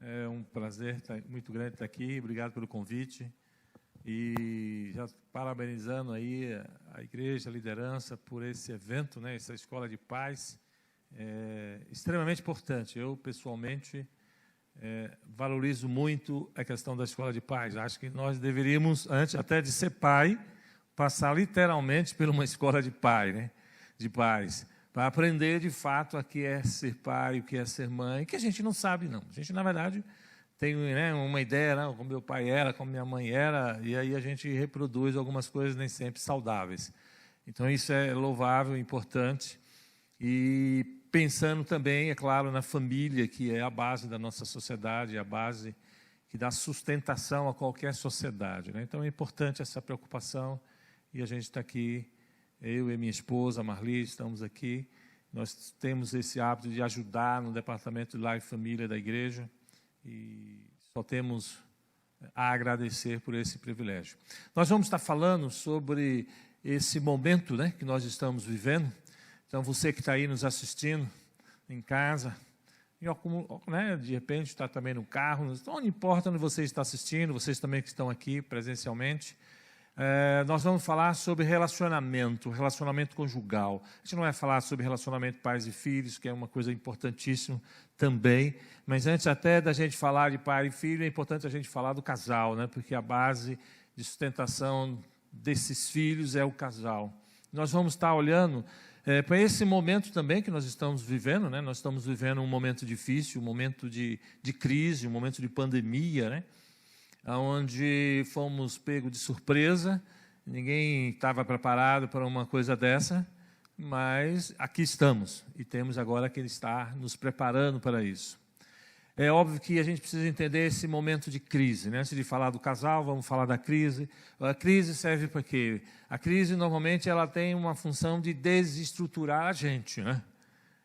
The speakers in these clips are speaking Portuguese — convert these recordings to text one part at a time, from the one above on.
É um prazer muito grande estar aqui. Obrigado pelo convite. E já parabenizando aí a igreja, a liderança por esse evento, né, essa escola de paz, extremamente importante. Eu, pessoalmente, valorizo muito a questão da escola de paz. Acho que nós deveríamos, antes até de ser pai, passar literalmente por uma escola de pai, né, de paz, para aprender de fato o que é ser pai, o que é ser mãe, que a gente não sabe, não. A gente, na verdade, tem, né, uma ideia, né, como meu pai era, como minha mãe era, e aí a gente reproduz algumas coisas nem sempre saudáveis. Então, isso é louvável, importante. E pensando também, é claro, na família, que é a base da nossa sociedade, a base que dá sustentação a qualquer sociedade, né? Então, é importante essa preocupação, e a gente está aqui, eu e minha esposa, a Marli, estamos aqui. Nós temos esse hábito de ajudar no departamento de lar e família da igreja, e só temos a agradecer por esse privilégio. Nós vamos estar falando sobre esse momento, né, que nós estamos vivendo. Então, você que está aí nos assistindo, em casa, né, de repente está também no carro, não importa onde você está assistindo, vocês também que estão aqui presencialmente, nós vamos falar sobre relacionamento conjugal. A gente não vai falar sobre relacionamento pais e filhos, que é uma coisa importantíssima também, mas antes até da gente falar de pai e filho, é importante a gente falar do casal, né? Porque a base de sustentação desses filhos é o casal. Nós vamos estar olhando para esse momento também que nós estamos vivendo, né? Nós estamos vivendo um momento difícil, um momento de crise, um momento de pandemia, né? Onde fomos pegos de surpresa, ninguém estava preparado para uma coisa dessa, mas aqui estamos, e temos agora que estar nos preparando para isso. É óbvio que a gente precisa entender esse momento de crise, né? Antes de falar do casal, vamos falar da crise. A crise serve para quê? A crise, normalmente, ela tem uma função de desestruturar a gente, né?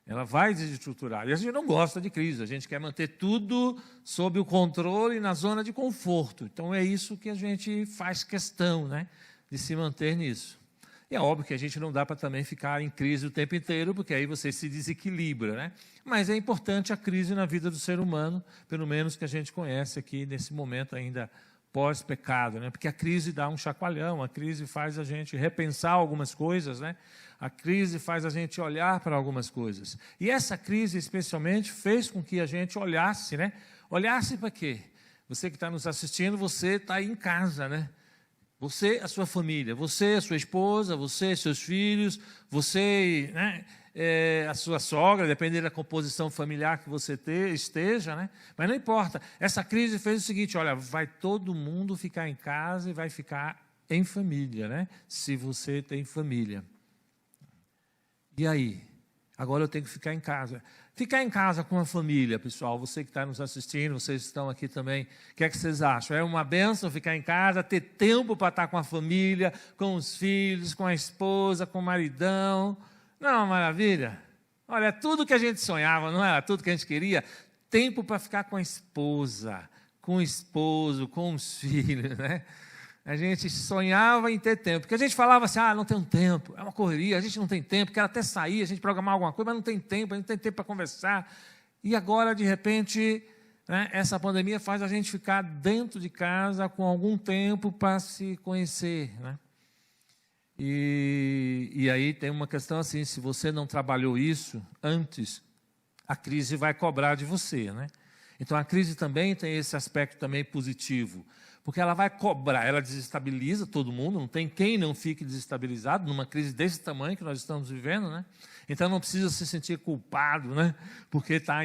Ela vai desestruturar. E a gente não gosta de crise, a gente quer manter tudo sob o controle e na zona de conforto. Então, é isso que a gente faz questão, né, de se manter nisso. E é óbvio que a gente não dá para também ficar em crise o tempo inteiro, porque aí você se desequilibra, né? Mas é importante a crise na vida do ser humano, pelo menos que a gente conhece aqui nesse momento ainda pós-pecado, né? Porque a crise dá um chacoalhão, a crise faz a gente repensar algumas coisas, né? A crise faz a gente olhar para algumas coisas. E essa crise, especialmente, fez com que a gente olhasse, né? Olhasse para quê? Você que está nos assistindo, você está aí em casa, né? Você, a sua família, você, a sua esposa, você, seus filhos, você, né, a sua sogra, dependendo da composição familiar que você esteja, né? Mas não importa. Essa crise fez o seguinte, olha, vai todo mundo ficar em casa e vai ficar em família, né? Se você tem família. E aí? Agora eu tenho que ficar em casa. Ficar em casa com a família, pessoal, você que está nos assistindo, vocês estão aqui também, o que é que vocês acham? É uma bênção ficar em casa, ter tempo para estar com a família, com os filhos, com a esposa, com o maridão? Não, maravilha? Olha, é tudo que a gente sonhava, não era tudo que a gente queria? Tempo para ficar com a esposa, com o esposo, com os filhos, né? A gente sonhava em ter tempo, porque a gente falava assim, não tenho tempo, é uma correria, a gente não tem tempo, quer até sair, a gente programar alguma coisa, mas não tem tempo, a gente não tem tempo para conversar. E agora, de repente, né, essa pandemia faz a gente ficar dentro de casa com algum tempo para se conhecer, né? E aí tem uma questão assim, se você não trabalhou isso antes, a crise vai cobrar de você, né? Então, a crise também tem esse aspecto também positivo, porque ela vai cobrar, ela desestabiliza todo mundo, não tem quem não fique desestabilizado numa crise desse tamanho que nós estamos vivendo, né? Então, não precisa se sentir culpado, né, porque está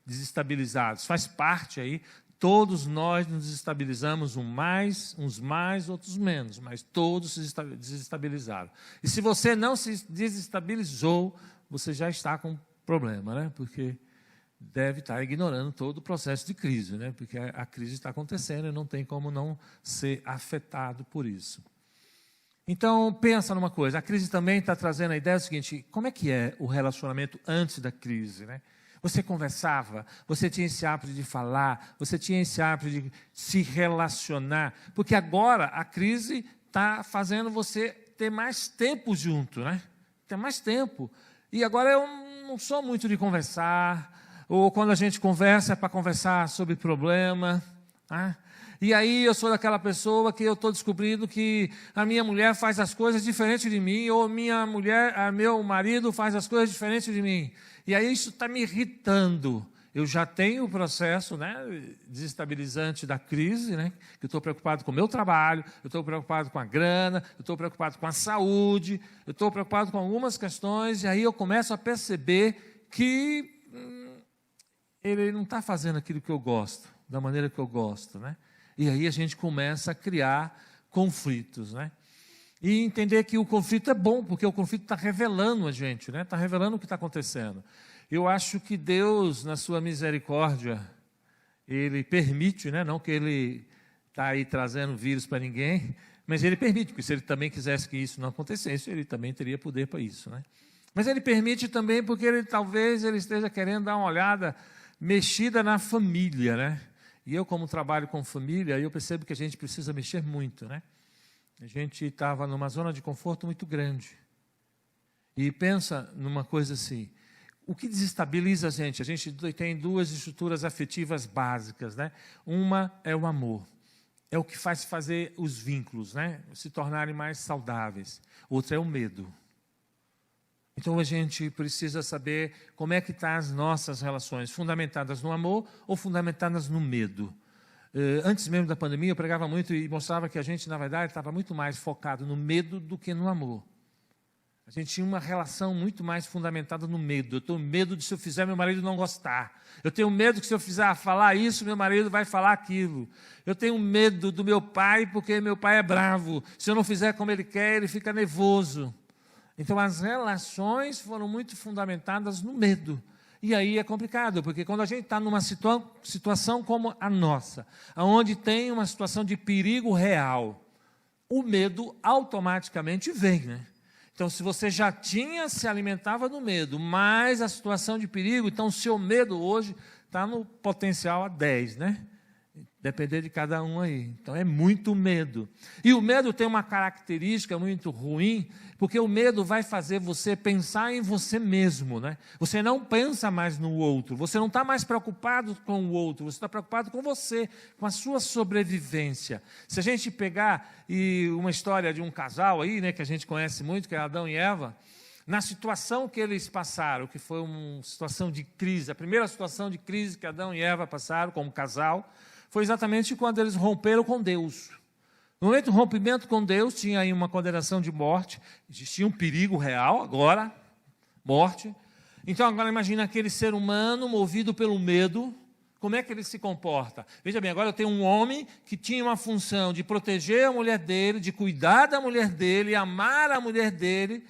desestabilizado. Faz parte aí, todos nós nos desestabilizamos, uns mais, outros menos, mas todos se desestabilizaram. E se você não se desestabilizou, você já está com problema, né? Porque deve estar ignorando todo o processo de crise, né? Porque a crise está acontecendo e não tem como não ser afetado por isso. Então, pensa numa coisa, a crise também está trazendo a ideia do seguinte, como é que é o relacionamento antes da crise, né? Você conversava, você tinha esse hábito de falar, você tinha esse hábito de se relacionar, porque agora a crise está fazendo você ter mais tempo junto, né? Ter mais tempo. E agora eu não sou muito de conversar, ou quando a gente conversa é para conversar sobre problema, né? E aí eu sou daquela pessoa que eu estou descobrindo que a minha mulher faz as coisas diferentes de mim, ou meu marido faz as coisas diferentes de mim. E aí isso está me irritando. Eu já tenho o processo, né, desestabilizante da crise, né, que eu estou preocupado com o meu trabalho, eu estou preocupado com a grana, eu estou preocupado com a saúde, eu estou preocupado com algumas questões, e aí eu começo a perceber que ele não está fazendo aquilo que eu gosto, da maneira que eu gosto, né? E aí a gente começa a criar conflitos, né? E entender que o conflito é bom, porque o conflito está revelando a gente, né? Está revelando o que está acontecendo. Eu acho que Deus, na sua misericórdia, Ele permite, né? Não que Ele está aí trazendo vírus para ninguém, mas Ele permite, porque se Ele também quisesse que isso não acontecesse, Ele também teria poder para isso, né? Mas Ele permite também porque talvez Ele esteja querendo dar uma olhada mexida na família, né? E eu, como trabalho com família, eu percebo que a gente precisa mexer muito, né? A gente estava numa zona de conforto muito grande. E pensa numa coisa assim, o que desestabiliza a gente? A gente tem duas estruturas afetivas básicas, né? Uma é o amor. É o que faz fazer os vínculos, né, se tornarem mais saudáveis. Outra é o medo. Então a gente precisa saber como é que estão as nossas relações, fundamentadas no amor ou fundamentadas no medo. Antes mesmo da pandemia eu pregava muito e mostrava que a gente, na verdade, estava muito mais focado no medo do que no amor. A gente tinha uma relação muito mais fundamentada no medo. Eu tenho medo de, se eu fizer, meu marido não gostar. Eu tenho medo que, se eu fizer falar isso, meu marido vai falar aquilo. Eu tenho medo do meu pai, porque meu pai é bravo. Se eu não fizer como ele quer, ele fica nervoso. Então, as relações foram muito fundamentadas no medo. E aí é complicado, porque quando a gente está numa situação como a nossa, onde tem uma situação de perigo real, o medo automaticamente vem, né? Então, se você já se alimentava do medo, mais a situação de perigo, então o seu medo hoje está no potencial a 10, né? Depender de cada um aí. Então, é muito medo. E o medo tem uma característica muito ruim, porque o medo vai fazer você pensar em você mesmo, né? Você não pensa mais no outro, você não está mais preocupado com o outro, você está preocupado com você, com a sua sobrevivência. Se a gente pegar uma história de um casal aí, né, que a gente conhece muito, que é Adão e Eva, na situação que eles passaram, que foi uma situação de crise, a primeira situação de crise que Adão e Eva passaram como casal, foi exatamente quando eles romperam com Deus. No momento do rompimento com Deus, tinha aí uma condenação de morte, existia um perigo real, agora, morte. Então, agora imagina aquele ser humano movido pelo medo, como é que ele se comporta? Veja bem, agora eu tenho um homem que tinha uma função de proteger a mulher dele, de cuidar da mulher dele, amar a mulher dele.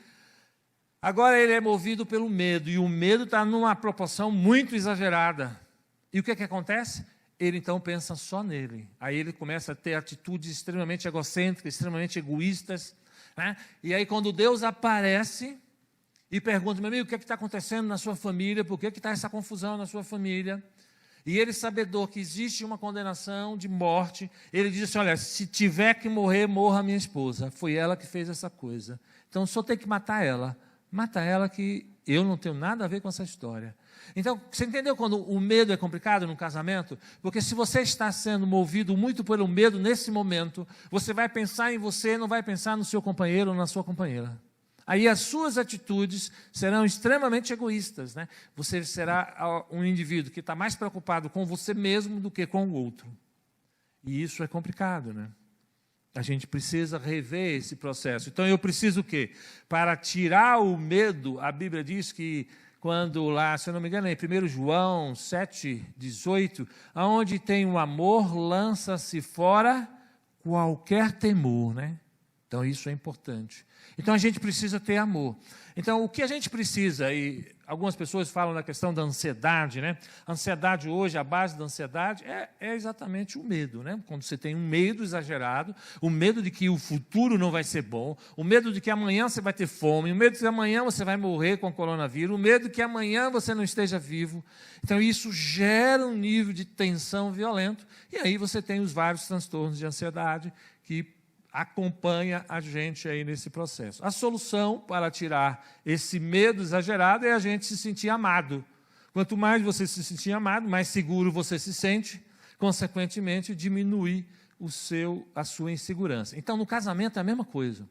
Agora ele é movido pelo medo, e o medo está numa proporção muito exagerada. E o que acontece? Ele então pensa só nele. Aí ele começa a ter atitudes extremamente egocêntricas, extremamente egoístas, né? E aí quando Deus aparece e pergunta, meu amigo, o que está acontecendo na sua família? Por que está essa confusão na sua família? E ele, sabedor que existe uma condenação de morte, ele diz assim, olha, se tiver que morrer, morra minha esposa. Foi ela que fez essa coisa. Então só tem que matar ela. Mata ela, que eu não tenho nada a ver com essa história. Então, você entendeu quando o medo é complicado no casamento? Porque se você está sendo movido muito pelo medo nesse momento, você vai pensar em você, não vai pensar no seu companheiro ou na sua companheira. Aí as suas atitudes serão extremamente egoístas, né? Você será um indivíduo que está mais preocupado com você mesmo do que com o outro. E isso é complicado, né? A gente precisa rever esse processo. Então, eu preciso o quê? Para tirar o medo, a Bíblia diz que, quando lá, se eu não me engano, é em 1 João 7,18, aonde tem o amor, lança-se fora qualquer temor, né? Então, isso é importante. Então, a gente precisa ter amor. Então, o que a gente precisa, e algumas pessoas falam na questão da ansiedade, né? A ansiedade hoje, a base da ansiedade é exatamente o medo, né? Quando você tem um medo exagerado, o medo de que o futuro não vai ser bom, o medo de que amanhã você vai ter fome, o medo de que amanhã você vai morrer com o coronavírus, o medo de que amanhã você não esteja vivo. Então, isso gera um nível de tensão violento, e aí você tem os vários transtornos de ansiedade que acompanha a gente aí nesse processo. A solução para tirar esse medo exagerado é a gente se sentir amado. Quanto mais você se sentir amado, mais seguro você se sente, consequentemente, diminui a sua insegurança. Então, no casamento é a mesma coisa.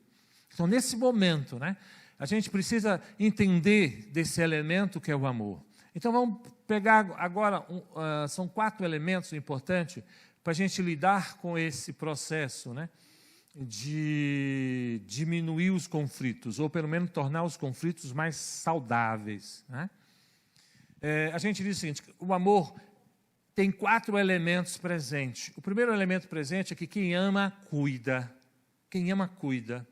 Então, nesse momento, né, a gente precisa entender desse elemento que é o amor. Então, vamos pegar agora, são 4 elementos importantes para a gente lidar com esse processo, né, de diminuir os conflitos, ou pelo menos tornar os conflitos mais saudáveis, né? A gente diz o seguinte: o amor tem 4 elementos presentes. O primeiro elemento presente é que quem ama, cuida. Quem ama, cuida.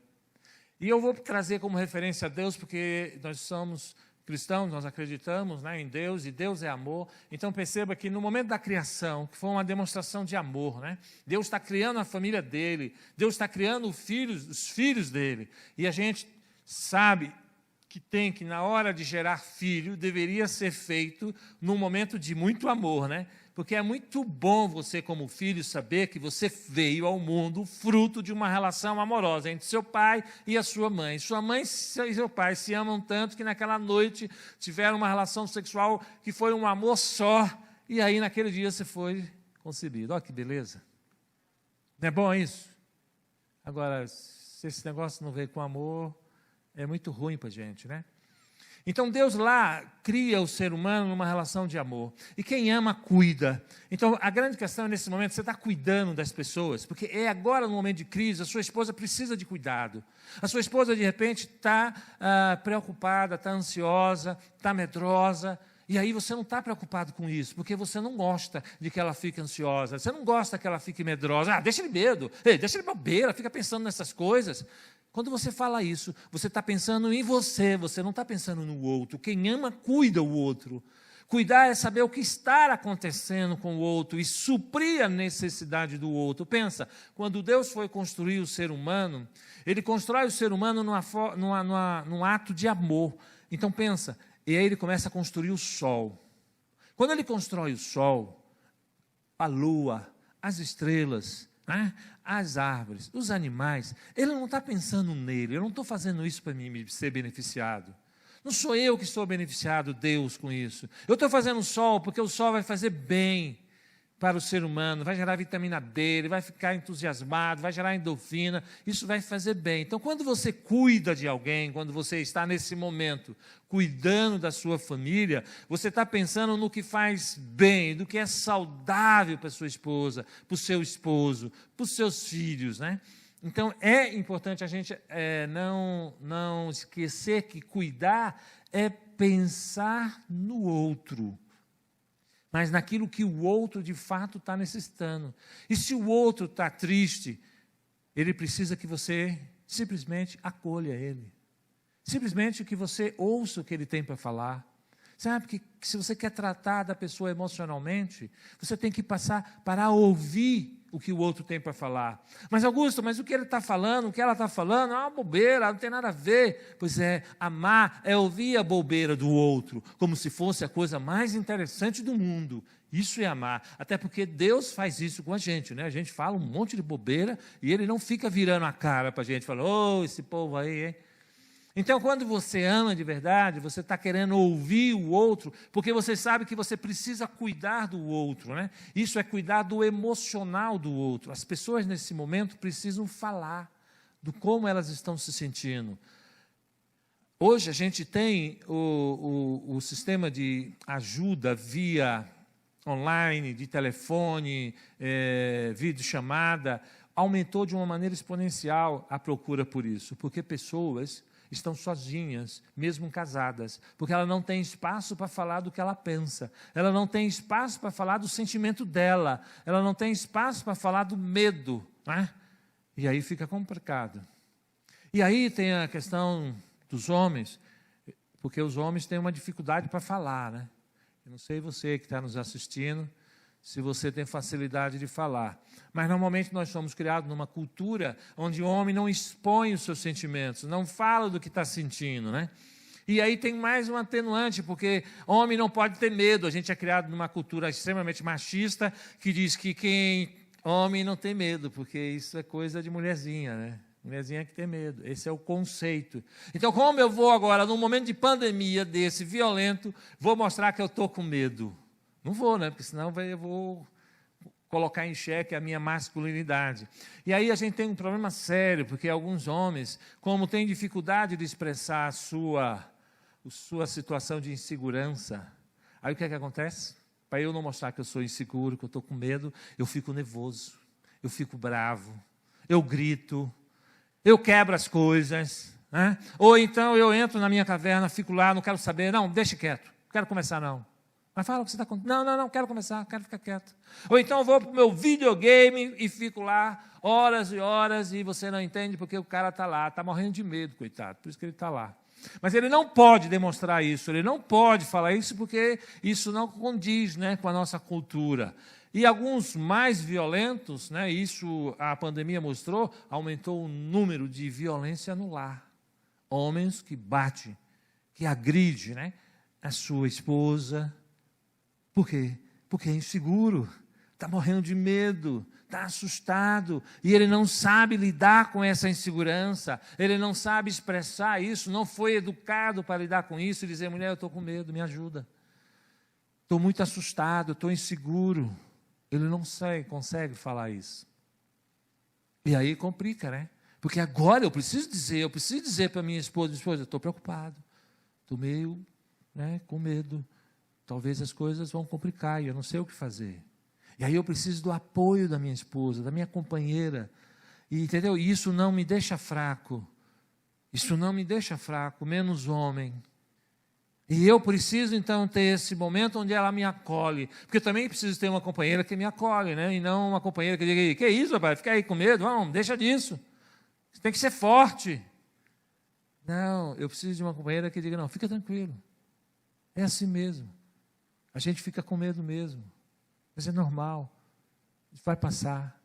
E eu vou trazer como referência a Deus, porque nós somos cristãos, nós acreditamos, né, em Deus, e Deus é amor. Então perceba que no momento da criação, que foi uma demonstração de amor, né, Deus está criando a família dele, Deus está criando os filhos dele. E a gente sabe que na hora de gerar filho, deveria ser feito num momento de muito amor, né? Porque é muito bom você, como filho, saber que você veio ao mundo fruto de uma relação amorosa entre seu pai e a sua mãe. Sua mãe e seu pai se amam tanto que naquela noite tiveram uma relação sexual que foi um amor só, e aí naquele dia você foi concebido. Olha que beleza. Não é bom isso? Agora, se esse negócio não veio com amor, é muito ruim para a gente, né? Então, Deus lá cria o ser humano numa relação de amor. E quem ama, cuida. Então, a grande questão é, nesse momento, você está cuidando das pessoas, porque é agora, no momento de crise, a sua esposa precisa de cuidado. A sua esposa, de repente, está preocupada, está ansiosa, está medrosa. E aí você não está preocupado com isso, porque você não gosta de que ela fique ansiosa. Você não gosta que ela fique medrosa. Ah, deixa ele medo. Ei, deixa ele bobeira, fica pensando nessas coisas. Quando você fala isso, você está pensando em você não está pensando no outro. Quem ama, cuida o outro. Cuidar é saber o que está acontecendo com o outro e suprir a necessidade do outro. Pensa, quando Deus foi construir o ser humano, Ele constrói o ser humano num ato de amor. Então pensa, e aí Ele começa a construir o sol. Quando Ele constrói o sol, a lua, as estrelas, né, as árvores, os animais, Ele não está pensando nele. Eu não estou fazendo isso para mim ser beneficiado. Não sou eu que sou beneficiado, Deus, com isso. Eu estou fazendo o sol porque o sol vai fazer bem para o ser humano, vai gerar vitamina D, ele vai ficar entusiasmado, vai gerar endorfina, isso vai fazer bem. Então, quando você cuida de alguém, quando você está nesse momento cuidando da sua família, você está pensando no que faz bem, do que é saudável para a sua esposa, para o seu esposo, para os seus filhos, né? Então, é importante a gente não esquecer que cuidar é pensar no outro, mas naquilo que o outro de fato está necessitando. E se o outro está triste, ele precisa que você simplesmente acolha ele. Simplesmente que você ouça o que ele tem para falar. Sabe que se você quer tratar da pessoa emocionalmente, você tem que parar a ouvir o que o outro tem para falar. Mas Augusto, mas o que ele está falando, o que ela está falando, é uma bobeira, não tem nada a ver. Pois é, amar é ouvir a bobeira do outro, como se fosse a coisa mais interessante do mundo. Isso é amar, até porque Deus faz isso com a gente, né? A gente fala um monte de bobeira e Ele não fica virando a cara para a gente, falando, ô, esse povo aí, hein? Então, quando você ama de verdade, você está querendo ouvir o outro, porque você sabe que você precisa cuidar do outro, né? Isso é cuidar do emocional do outro. As pessoas, nesse momento, precisam falar do como elas estão se sentindo. Hoje, a gente tem o sistema de ajuda via online, de telefone, videochamada, aumentou de uma maneira exponencial a procura por isso, porque pessoas estão sozinhas, mesmo casadas, porque ela não tem espaço para falar do que ela pensa, ela não tem espaço para falar do sentimento dela, ela não tem espaço para falar do medo, né? E aí fica complicado. E aí tem a questão dos homens, porque os homens têm uma dificuldade para falar, né? Eu não sei você que está nos assistindo, se você tem facilidade de falar. Mas, normalmente, nós somos criados numa cultura onde o homem não expõe os seus sentimentos, não fala do que está sentindo, né? E aí tem mais um atenuante, porque homem não pode ter medo. A gente é criado numa cultura extremamente machista, que diz que homem não tem medo, porque isso é coisa de mulherzinha, né? Mulherzinha que tem medo. Esse é o conceito. Então, como eu vou agora, num momento de pandemia desse violento, vou mostrar que eu estou com medo? Não vou, né? Porque senão eu vou colocar em xeque a minha masculinidade. E aí a gente tem um problema sério, porque alguns homens, como têm dificuldade de expressar a sua situação de insegurança, aí o que é que acontece? Para eu não mostrar que eu sou inseguro, que eu estou com medo, eu fico nervoso, eu fico bravo, eu grito, eu quebro as coisas, né? Ou então eu entro na minha caverna, fico lá, não quero saber, não, deixa quieto, não quero começar não. Mas fala o que você está contando. Não, quero começar, quero ficar quieto. Ou então eu vou para o meu videogame e fico lá horas e horas e você não entende porque o cara está lá, está morrendo de medo, coitado, por isso que ele está lá. Mas ele não pode demonstrar isso, ele não pode falar isso porque isso não condiz, né, com a nossa cultura. E alguns mais violentos, né, isso a pandemia mostrou, aumentou o número de violência no lar. Homens que batem, que agridem, né, a sua esposa. Por quê? Porque é inseguro, está morrendo de medo, está assustado, e ele não sabe lidar com essa insegurança, ele não sabe expressar isso, não foi educado para lidar com isso e dizer, mulher, eu estou com medo, me ajuda. Estou muito assustado, estou inseguro. Ele não consegue falar isso. E aí complica, né? Porque agora eu preciso dizer para minha esposa, eu estou preocupado, estou meio, né, com medo. Talvez as coisas vão complicar e eu não sei o que fazer. E aí eu preciso do apoio da minha esposa, da minha companheira. E, entendeu? E isso não me deixa fraco. Isso não me deixa fraco, menos homem. E eu preciso, então, ter esse momento onde ela me acolhe. Porque eu também preciso ter uma companheira que me acolhe, né? E não uma companheira que diga, que isso, rapaz? Fica aí com medo? Não, deixa disso. Você tem que ser forte. Não, eu preciso de uma companheira que diga, não, fica tranquilo. É assim mesmo. A gente fica com medo mesmo. Mas é normal. Vai passar.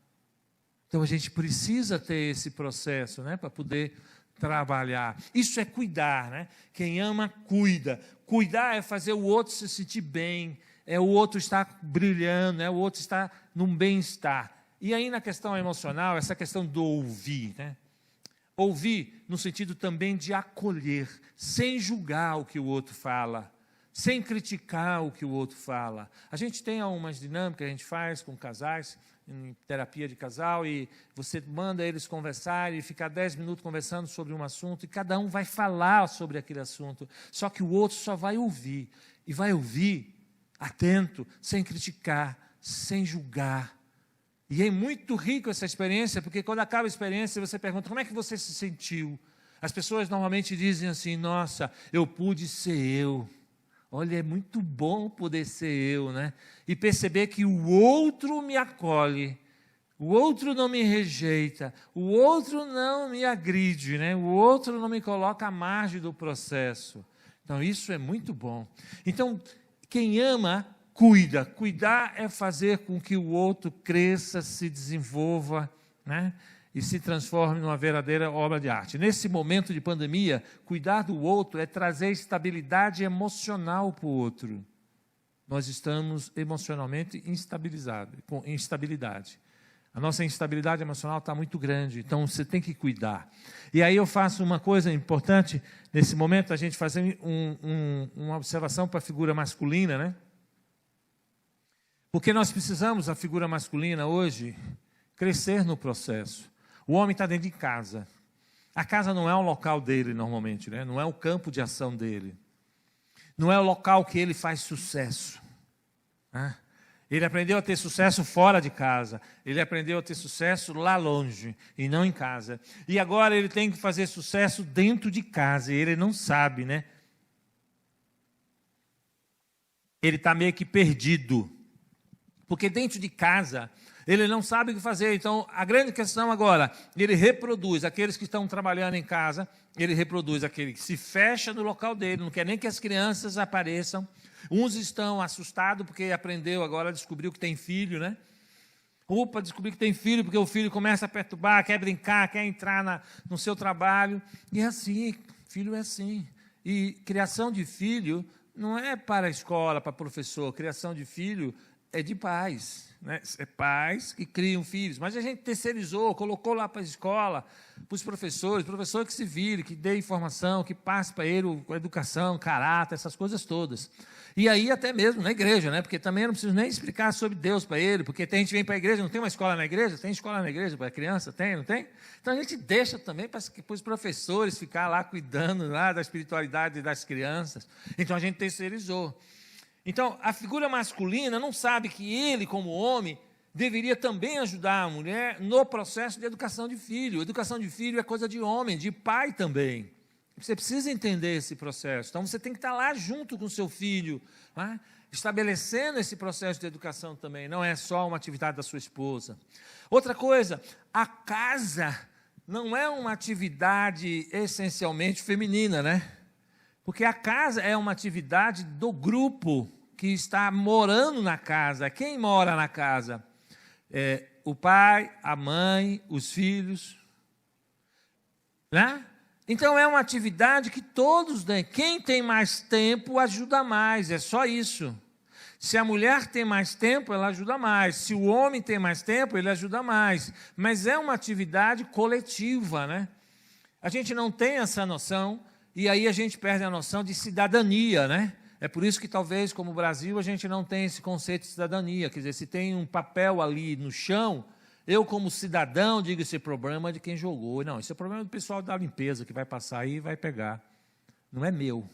Então, a gente precisa ter esse processo, né? Para poder trabalhar. Isso é cuidar, né? Quem ama, cuida. Cuidar é fazer o outro se sentir bem, é o outro estar brilhando, é o outro estar num bem-estar. E aí, na questão emocional, essa questão do ouvir, né? Ouvir no sentido também de acolher, sem julgar o que o outro fala, sem criticar o que o outro fala. A gente tem algumas dinâmicas que a gente faz com casais, em terapia de casal, e você manda eles conversarem e ficar 10 minutos conversando sobre um assunto, e cada um vai falar sobre aquele assunto, só que o outro só vai ouvir, e vai ouvir atento, sem criticar, sem julgar. E é muito rico essa experiência, porque quando acaba a experiência, você pergunta, como é que você se sentiu? As pessoas normalmente dizem assim, nossa, eu pude ser eu. Olha, é muito bom poder ser eu, né? E perceber que o outro me acolhe, o outro não me rejeita, o outro não me agride, né? O outro não me coloca à margem do processo. Então, isso é muito bom. Então, quem ama, cuida. Cuidar é fazer com que o outro cresça, se desenvolva, né? E se transforme numa verdadeira obra de arte. Nesse momento de pandemia, cuidar do outro é trazer estabilidade emocional para o outro. Nós estamos emocionalmente instabilizados, com instabilidade. A nossa instabilidade emocional está muito grande, então você tem que cuidar. E aí eu faço uma coisa importante, nesse momento, a gente fazer uma observação para a figura masculina, né? Porque nós precisamos, a figura masculina hoje, crescer no processo. O homem está dentro de casa. A casa não é o local dele, normalmente, né? Não é o campo de ação dele. Não é o local que ele faz sucesso. Né? Ele aprendeu a ter sucesso fora de casa. Ele aprendeu a ter sucesso lá longe, e não em casa. E agora ele tem que fazer sucesso dentro de casa, e ele não sabe, né? Ele está meio que perdido. Porque dentro de casa, ele não sabe o que fazer. Então, a grande questão agora, ele reproduz aqueles que estão trabalhando em casa, ele reproduz aquele que se fecha no local dele, não quer nem que as crianças apareçam. Uns estão assustados porque aprendeu agora, descobriu que tem filho, né? Opa, descobri que tem filho, porque o filho começa a perturbar, quer brincar, quer entrar no seu trabalho. E é assim, filho é assim. E criação de filho não é para a escola, para professor. Criação de filho é de pais, né? É pais que criam filhos, mas a gente terceirizou, colocou lá para a escola, para os professores, professor que se vire, que dê informação, que passe para ele com educação, caráter, essas coisas todas. E aí até mesmo na igreja, né? Porque também eu não preciso nem explicar sobre Deus para ele, porque tem gente que vem para a igreja, não tem uma escola na igreja? Tem escola na igreja para criança? Tem, não tem? Então a gente deixa também para os professores ficar lá cuidando lá da espiritualidade das crianças. Então a gente terceirizou. Então, a figura masculina não sabe que ele, como homem, deveria também ajudar a mulher no processo de educação de filho. Educação de filho é coisa de homem, de pai também. Você precisa entender esse processo. Então, você tem que estar lá junto com o seu filho, né? Estabelecendo esse processo de educação também. Não é só uma atividade da sua esposa. Outra coisa, a casa não é uma atividade essencialmente feminina, né? Porque a casa é uma atividade do grupo que está morando na casa. Quem mora na casa? O pai, a mãe, os filhos. Né? Então, é uma atividade que todos têm. Quem tem mais tempo, ajuda mais. É só isso. Se a mulher tem mais tempo, ela ajuda mais. Se o homem tem mais tempo, ele ajuda mais. Mas é uma atividade coletiva, né? A gente não tem essa noção. E aí a gente perde a noção de cidadania, né? É por isso que talvez, como o Brasil, a gente não tem esse conceito de cidadania. Quer dizer, se tem um papel ali no chão, eu como cidadão digo, esse problema é de quem jogou. Não, esse é o problema do pessoal da limpeza, que vai passar aí e vai pegar. Não é meu.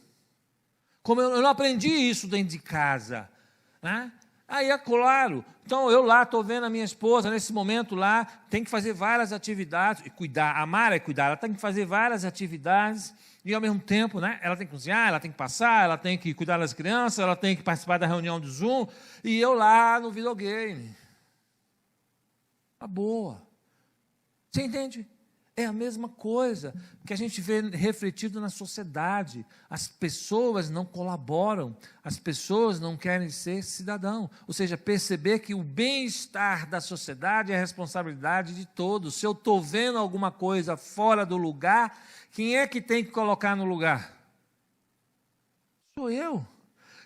Como eu não aprendi isso dentro de casa, né? Aí é claro, então eu lá estou vendo a minha esposa, nesse momento lá, tem que fazer várias atividades, e cuidar, amar é cuidar, ela tem que fazer várias atividades, e ao mesmo tempo, né, ela tem que cozinhar, ela tem que passar, ela tem que cuidar das crianças, ela tem que participar da reunião do Zoom, e eu lá no videogame. Tá boa. Você entende? É a mesma coisa que a gente vê refletido na sociedade. As pessoas não colaboram, as pessoas não querem ser cidadão. Ou seja, perceber que o bem-estar da sociedade é a responsabilidade de todos. Se eu estou vendo alguma coisa fora do lugar, quem é que tem que colocar no lugar? Sou eu.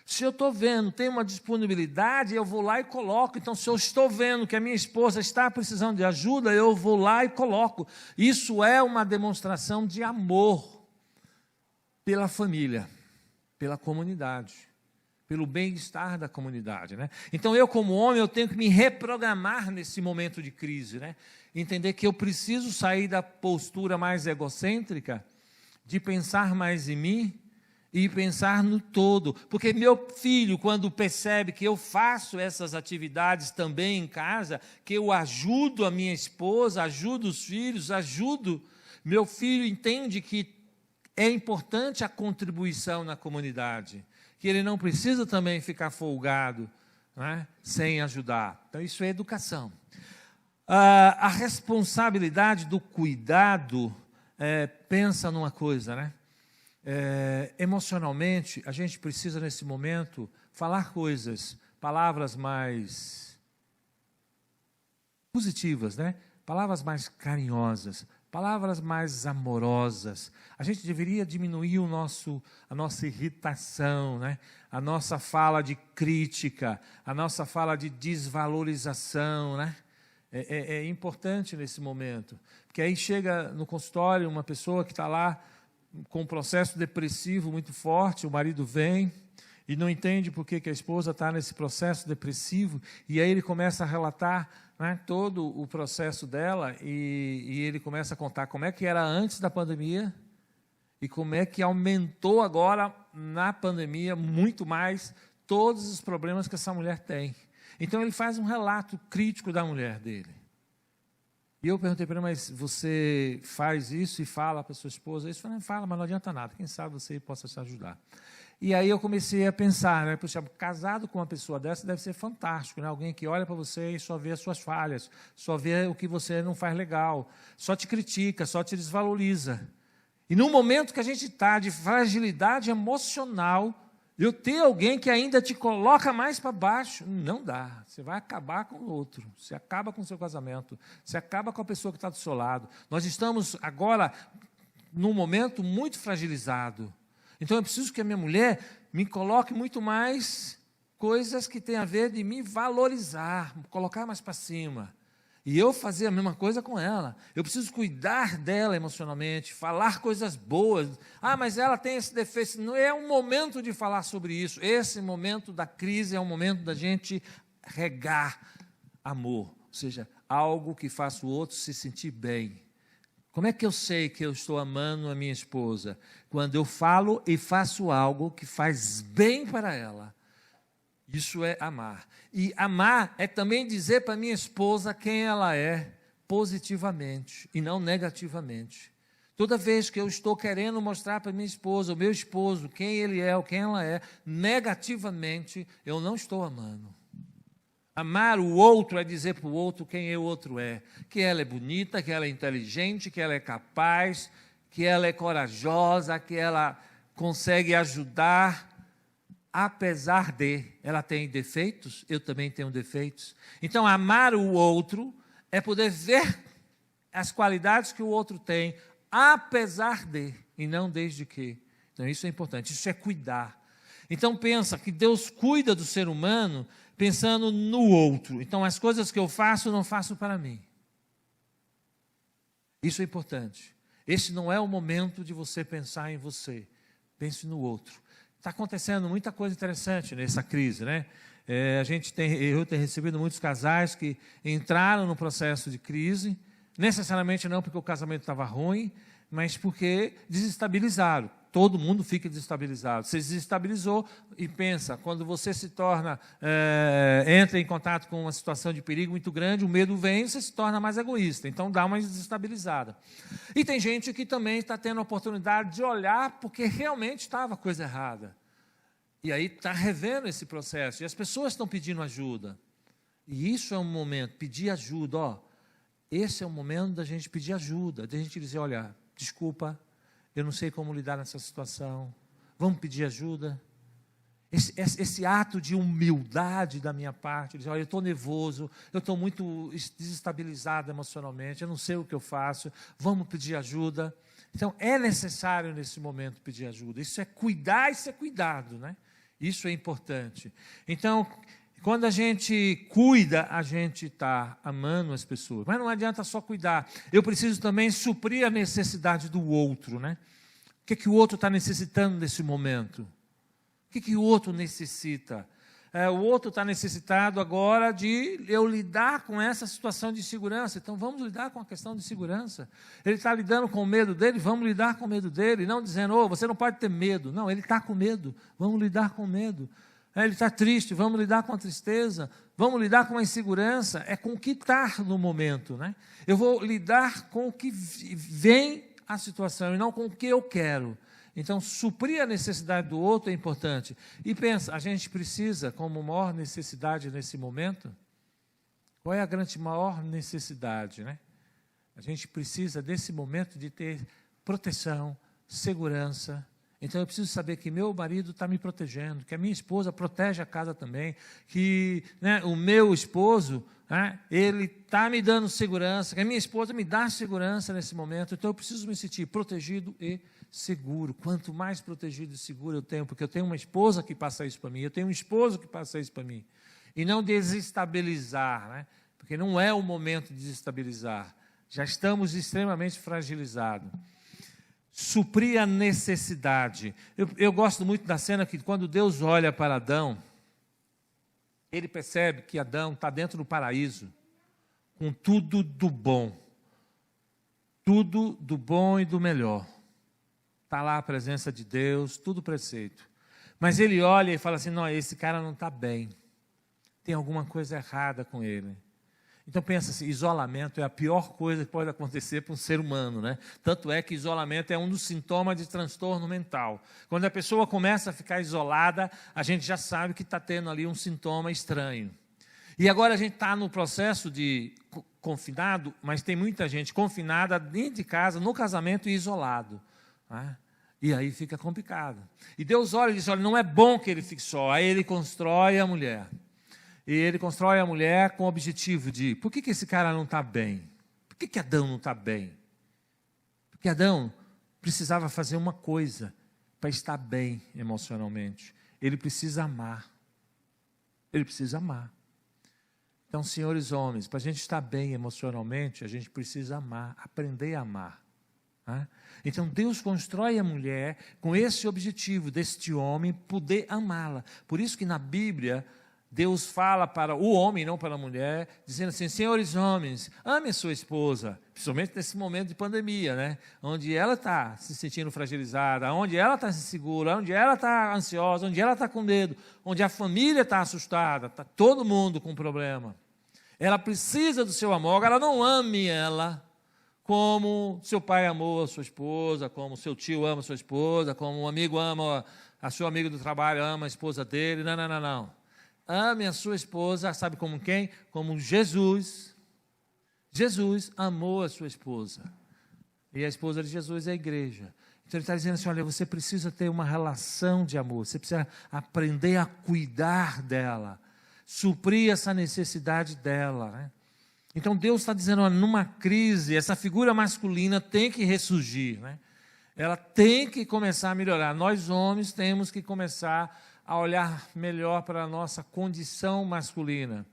Se eu estou vendo, tem uma disponibilidade, eu vou lá e coloco. Então, se eu estou vendo que a minha esposa está precisando de ajuda, eu vou lá e coloco. Isso é uma demonstração de amor pela família, pela comunidade, pelo bem-estar da comunidade, né? Então, eu como homem, eu tenho que me reprogramar nesse momento de crise, né? Entender que eu preciso sair da postura mais egocêntrica, de pensar mais em mim, e pensar no todo, porque meu filho, quando percebe que eu faço essas atividades também em casa, que eu ajudo a minha esposa, ajudo os filhos, ajudo, meu filho entende que é importante a contribuição na comunidade, que ele não precisa também ficar folgado, né, sem ajudar. Então, isso é educação. A responsabilidade do cuidado, pensa numa coisa, né? Emocionalmente, a gente precisa, nesse momento, falar coisas, palavras mais positivas, né? Palavras mais carinhosas, palavras mais amorosas. A gente deveria diminuir a nossa irritação, né? A nossa fala de crítica, a nossa fala de desvalorização, né? É importante nesse momento, porque aí chega no consultório uma pessoa que está lá com um processo depressivo muito forte, o marido vem e não entende por que a esposa está nesse processo depressivo, e aí ele começa a relatar, né, todo o processo dela, e ele começa a contar como é que era antes da pandemia, e como é que aumentou agora, na pandemia, muito mais, todos os problemas que essa mulher tem. Então ele faz um relato crítico da mulher dele. E eu perguntei para ele, mas você faz isso e fala para a sua esposa? Ele falou, fala, mas não adianta nada, quem sabe você possa te ajudar. E aí eu comecei a pensar, né, puxa, casado com uma pessoa dessa deve ser fantástico, né? Alguém que olha para você e só vê as suas falhas, só vê o que você não faz legal, só te critica, só te desvaloriza. E no momento que a gente está de fragilidade emocional, eu ter alguém que ainda te coloca mais para baixo, não dá. Você vai acabar com o outro, você acaba com o seu casamento, você acaba com a pessoa que está do seu lado. Nós estamos agora num momento muito fragilizado. Então eu preciso que a minha mulher me coloque muito mais coisas que têm a ver de me valorizar, colocar mais para cima. E eu fazer a mesma coisa com ela. Eu preciso cuidar dela emocionalmente, falar coisas boas. Ah, mas ela tem esse defeito. Não é um momento de falar sobre isso. Esse momento da crise é um momento da gente regar amor. Ou seja, algo que faça o outro se sentir bem. Como é que eu sei que eu estou amando a minha esposa? Quando eu falo e faço algo que faz bem para ela. Isso é amar. E amar é também dizer para minha esposa quem ela é, positivamente e não negativamente. Toda vez que eu estou querendo mostrar para minha esposa, o meu esposo, quem ele é ou quem ela é, negativamente, eu não estou amando. Amar o outro é dizer para o outro quem o outro é. Que ela é bonita, que ela é inteligente, que ela é capaz, que ela é corajosa, que ela consegue ajudar. Apesar de ela tem defeitos, eu também tenho defeitos. Então, amar o outro é poder ver as qualidades que o outro tem, apesar de, e não desde que. Então, isso é importante, isso é cuidar. Então, pensa que Deus cuida do ser humano pensando no outro. Então, as coisas que eu faço, não faço para mim. Isso é importante. Esse não é o momento de você pensar em você. Pense no outro. Está acontecendo muita coisa interessante nessa crise, né? Eu tenho recebido muitos casais que entraram no processo de crise, necessariamente não porque o casamento estava ruim, mas porque desestabilizaram. Todo mundo fica desestabilizado. Você desestabilizou e pensa, quando você se torna, entra em contato com uma situação de perigo muito grande, o medo vem e você se torna mais egoísta. Então, dá uma desestabilizada. E tem gente que também está tendo a oportunidade de olhar porque realmente estava coisa errada. E aí está revendo esse processo. E as pessoas estão pedindo ajuda. E isso é um momento, pedir ajuda. Ó, esse é o momento da gente pedir ajuda, da gente dizer, olha, desculpa, eu não sei como lidar nessa situação, vamos pedir ajuda. Esse ato de humildade da minha parte, dizer, olha, eu estou nervoso, eu estou muito desestabilizado emocionalmente, eu não sei o que eu faço, vamos pedir ajuda. Então, é necessário nesse momento pedir ajuda. Isso é cuidar e ser cuidado, né? Isso é importante. Então, quando a gente cuida, a gente está amando as pessoas. Mas não adianta só cuidar. Eu preciso também suprir a necessidade do outro, né? O que o outro está necessitando nesse momento? O que o outro necessita? O outro está necessitado agora de eu lidar com essa situação de segurança. Então, vamos lidar com a questão de segurança. Ele está lidando com o medo dele, vamos lidar com o medo dele. Não dizendo, oh, você não pode ter medo. Não, ele está com medo, vamos lidar com o medo. Ele está triste, vamos lidar com a tristeza, vamos lidar com a insegurança, é com o que está no momento, né? Eu vou lidar com o que vem a situação e não com o que eu quero. Então, suprir a necessidade do outro é importante. E pensa, a gente precisa, como maior necessidade nesse momento, qual é a grande maior necessidade, né? A gente precisa, desse momento, de ter proteção, segurança. Então, eu preciso saber que meu marido está me protegendo, que a minha esposa protege a casa também, que, né, o meu esposo, né, ele está me dando segurança, que a minha esposa me dá segurança nesse momento. Então, eu preciso me sentir protegido e seguro. Quanto mais protegido e seguro eu tenho, porque eu tenho uma esposa que passa isso para mim, eu tenho um esposo que passa isso para mim. E não desestabilizar, né, porque não é o momento de desestabilizar. Já estamos extremamente fragilizados. Suprir a necessidade. Eu gosto muito da cena que quando Deus olha para Adão, ele percebe que Adão está dentro do paraíso, com tudo do bom. Tudo do bom e do melhor. Está lá a presença de Deus, tudo preceito. Mas ele olha e fala assim, não, esse cara não está bem. Tem alguma coisa errada com ele. Então, pensa assim, isolamento é a pior coisa que pode acontecer para um ser humano, né? Tanto é que isolamento é um dos sintomas de transtorno mental. Quando a pessoa começa a ficar isolada, a gente já sabe que está tendo ali um sintoma estranho. E agora a gente está no processo de confinado, mas tem muita gente confinada dentro de casa, no casamento e isolado, né? E aí fica complicado. E Deus olha e diz, olha, não é bom que ele fique só. Aí ele constrói a mulher. E ele constrói a mulher com o objetivo de, por que esse cara não está bem? Por que Adão não está bem? Porque Adão precisava fazer uma coisa para estar bem emocionalmente. Ele precisa amar. Ele precisa amar. Então, senhores homens, para a gente estar bem emocionalmente, a gente precisa amar, aprender a amar. Né? Então, Deus constrói a mulher com esse objetivo, deste homem poder amá-la. Por isso que na Bíblia, Deus fala para o homem, não para a mulher, dizendo assim, senhores homens, ame a sua esposa, principalmente nesse momento de pandemia, né? Onde ela está se sentindo fragilizada, onde ela está insegura, onde ela está ansiosa, onde ela está com medo, onde a família está assustada, está todo mundo com problema. Ela precisa do seu amor. Agora, não ame ela como seu pai amou a sua esposa, como seu tio ama a sua esposa, como um amigo ama, a seu amigo do trabalho ama a esposa dele. Não, não, não, não. Ame a sua esposa, sabe como quem? Como Jesus. Jesus amou a sua esposa. E a esposa de Jesus é a igreja. Então ele está dizendo assim, olha, você precisa ter uma relação de amor, você precisa aprender a cuidar dela, suprir essa necessidade dela, né? Então Deus está dizendo, olha, numa crise, essa figura masculina tem que ressurgir, né? Ela tem que começar a melhorar. Nós homens temos que começar a olhar melhor para a nossa condição masculina,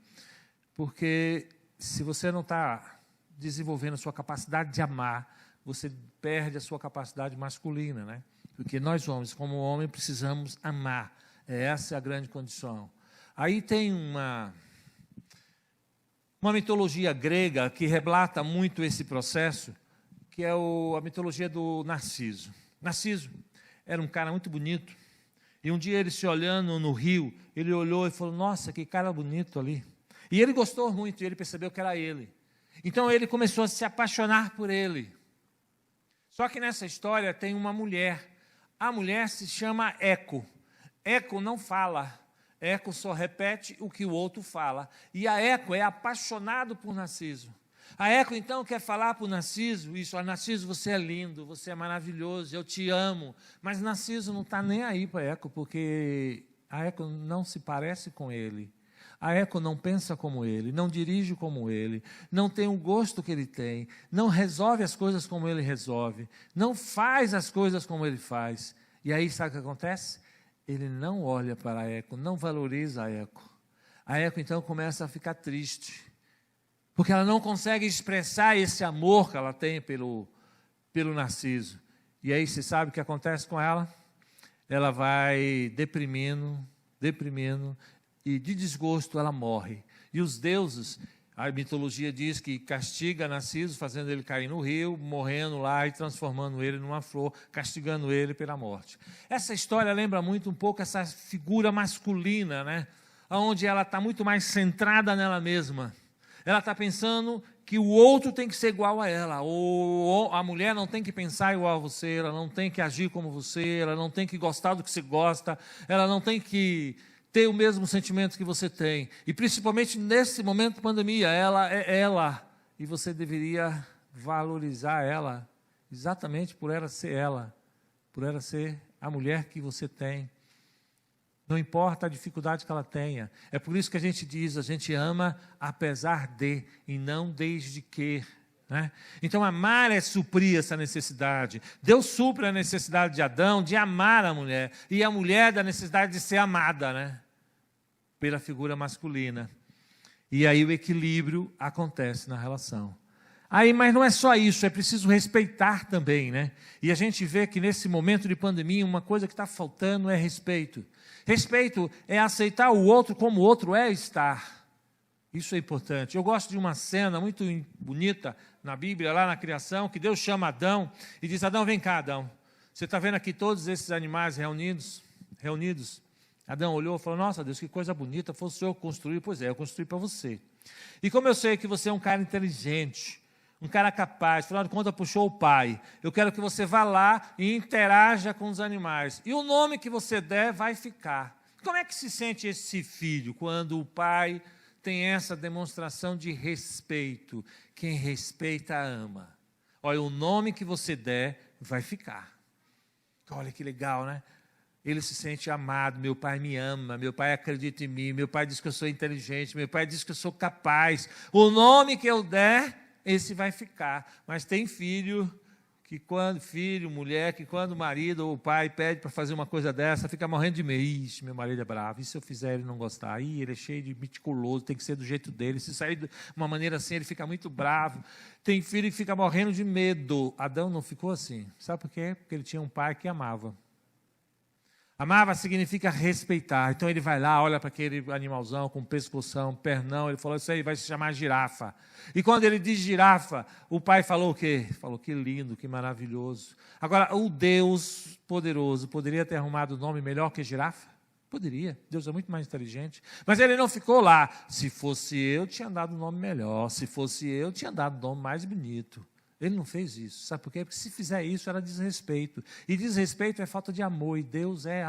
porque se você não está desenvolvendo a sua capacidade de amar, você perde a sua capacidade masculina, né? Porque nós homens, como homem, precisamos amar. Essa é a grande condição. Aí tem uma mitologia grega que relata muito esse processo, que é a mitologia do Narciso. Narciso era um cara muito bonito, e um dia ele se olhando no rio, ele olhou e falou, nossa, que cara bonito ali. E ele gostou muito, e ele percebeu que era ele. Então ele começou a se apaixonar por ele. Só que nessa história tem uma mulher. A mulher se chama Eco. Eco não fala. Eco só repete o que o outro fala. E a Eco é apaixonado por Narciso. A Eco, então, quer falar para o Narciso isso. Narciso, você é lindo, você é maravilhoso, eu te amo. Mas Narciso não está nem aí para a Eco, porque a Eco não se parece com ele. A Eco não pensa como ele, não dirige como ele, não tem o gosto que ele tem, não resolve as coisas como ele resolve, não faz as coisas como ele faz. E aí, sabe o que acontece? Ele não olha para a Eco, não valoriza a Eco. A Eco, então, começa a ficar triste, porque ela não consegue expressar esse amor que ela tem pelo Narciso. E aí, você sabe o que acontece com ela? Ela vai deprimindo, e de desgosto ela morre. E os deuses, a mitologia diz que castiga Narciso, fazendo ele cair no rio, morrendo lá e transformando ele numa flor, castigando ele pela morte. Essa história lembra muito um pouco essa figura masculina, né? Onde ela está muito mais centrada nela mesma. Ela está pensando que o outro tem que ser igual a ela, ou a mulher não tem que pensar igual a você, ela não tem que agir como você, ela não tem que gostar do que você gosta, ela não tem que ter o mesmo sentimento que você tem. E principalmente nesse momento de pandemia, ela é ela. E você deveria valorizar ela, exatamente por ela ser ela, por ela ser a mulher que você tem. Não importa a dificuldade que ela tenha. É por isso que a gente diz, a gente ama apesar de, e não desde que. Né? Então, amar é suprir essa necessidade. Deus supre a necessidade de Adão de amar a mulher, e a mulher da necessidade de ser amada, né? Pela figura masculina. E aí o equilíbrio acontece na relação. Aí, mas não é só isso, é preciso respeitar também, né? E a gente vê que nesse momento de pandemia, uma coisa que está faltando é respeito. Respeito é aceitar o outro como o outro é estar. Isso é importante. Eu gosto de uma cena muito bonita na Bíblia, lá na criação, que Deus chama Adão e diz, Adão, vem cá, Adão. Você está vendo aqui todos esses animais reunidos? Adão olhou e falou, nossa, Deus, que coisa bonita, fosse o Senhor construir. Pois é, eu construí para você. E como eu sei que você é um cara inteligente, um cara capaz, afinal de contas puxou o pai, eu quero que você vá lá e interaja com os animais. E o nome que você der vai ficar. Como é que se sente esse filho quando o pai tem essa demonstração de respeito? Quem respeita, ama. Olha, o nome que você der vai ficar. Olha que legal, né? Ele se sente amado, meu pai me ama, meu pai acredita em mim, meu pai diz que eu sou inteligente, meu pai diz que eu sou capaz. O nome que eu der, esse vai ficar. Mas tem filho que quando filho, mulher, que quando o marido ou o pai pede para fazer uma coisa dessa, fica morrendo de medo. Ixi, meu marido é bravo, e se eu fizer ele não gostar? Ih, ele é cheio de meticuloso, tem que ser do jeito dele, se sair de uma maneira assim, ele fica muito bravo. Tem filho que fica morrendo de medo. Adão não ficou assim. Sabe por quê? Porque ele tinha um pai que amava. Amava significa respeitar. Então ele vai lá, olha para aquele animalzão com pescoção, pernão, ele falou, isso aí vai se chamar girafa. E quando ele diz girafa, o pai falou o quê? Falou, que lindo, que maravilhoso. Agora, o Deus poderoso poderia ter arrumado o nome melhor que girafa? Poderia, Deus é muito mais inteligente. Mas ele não ficou lá. Se fosse eu, tinha dado um nome melhor. Se fosse eu, tinha dado um nome mais bonito. Ele não fez isso. Sabe por quê? Porque se fizer isso, era desrespeito. E desrespeito é falta de amor. E Deus é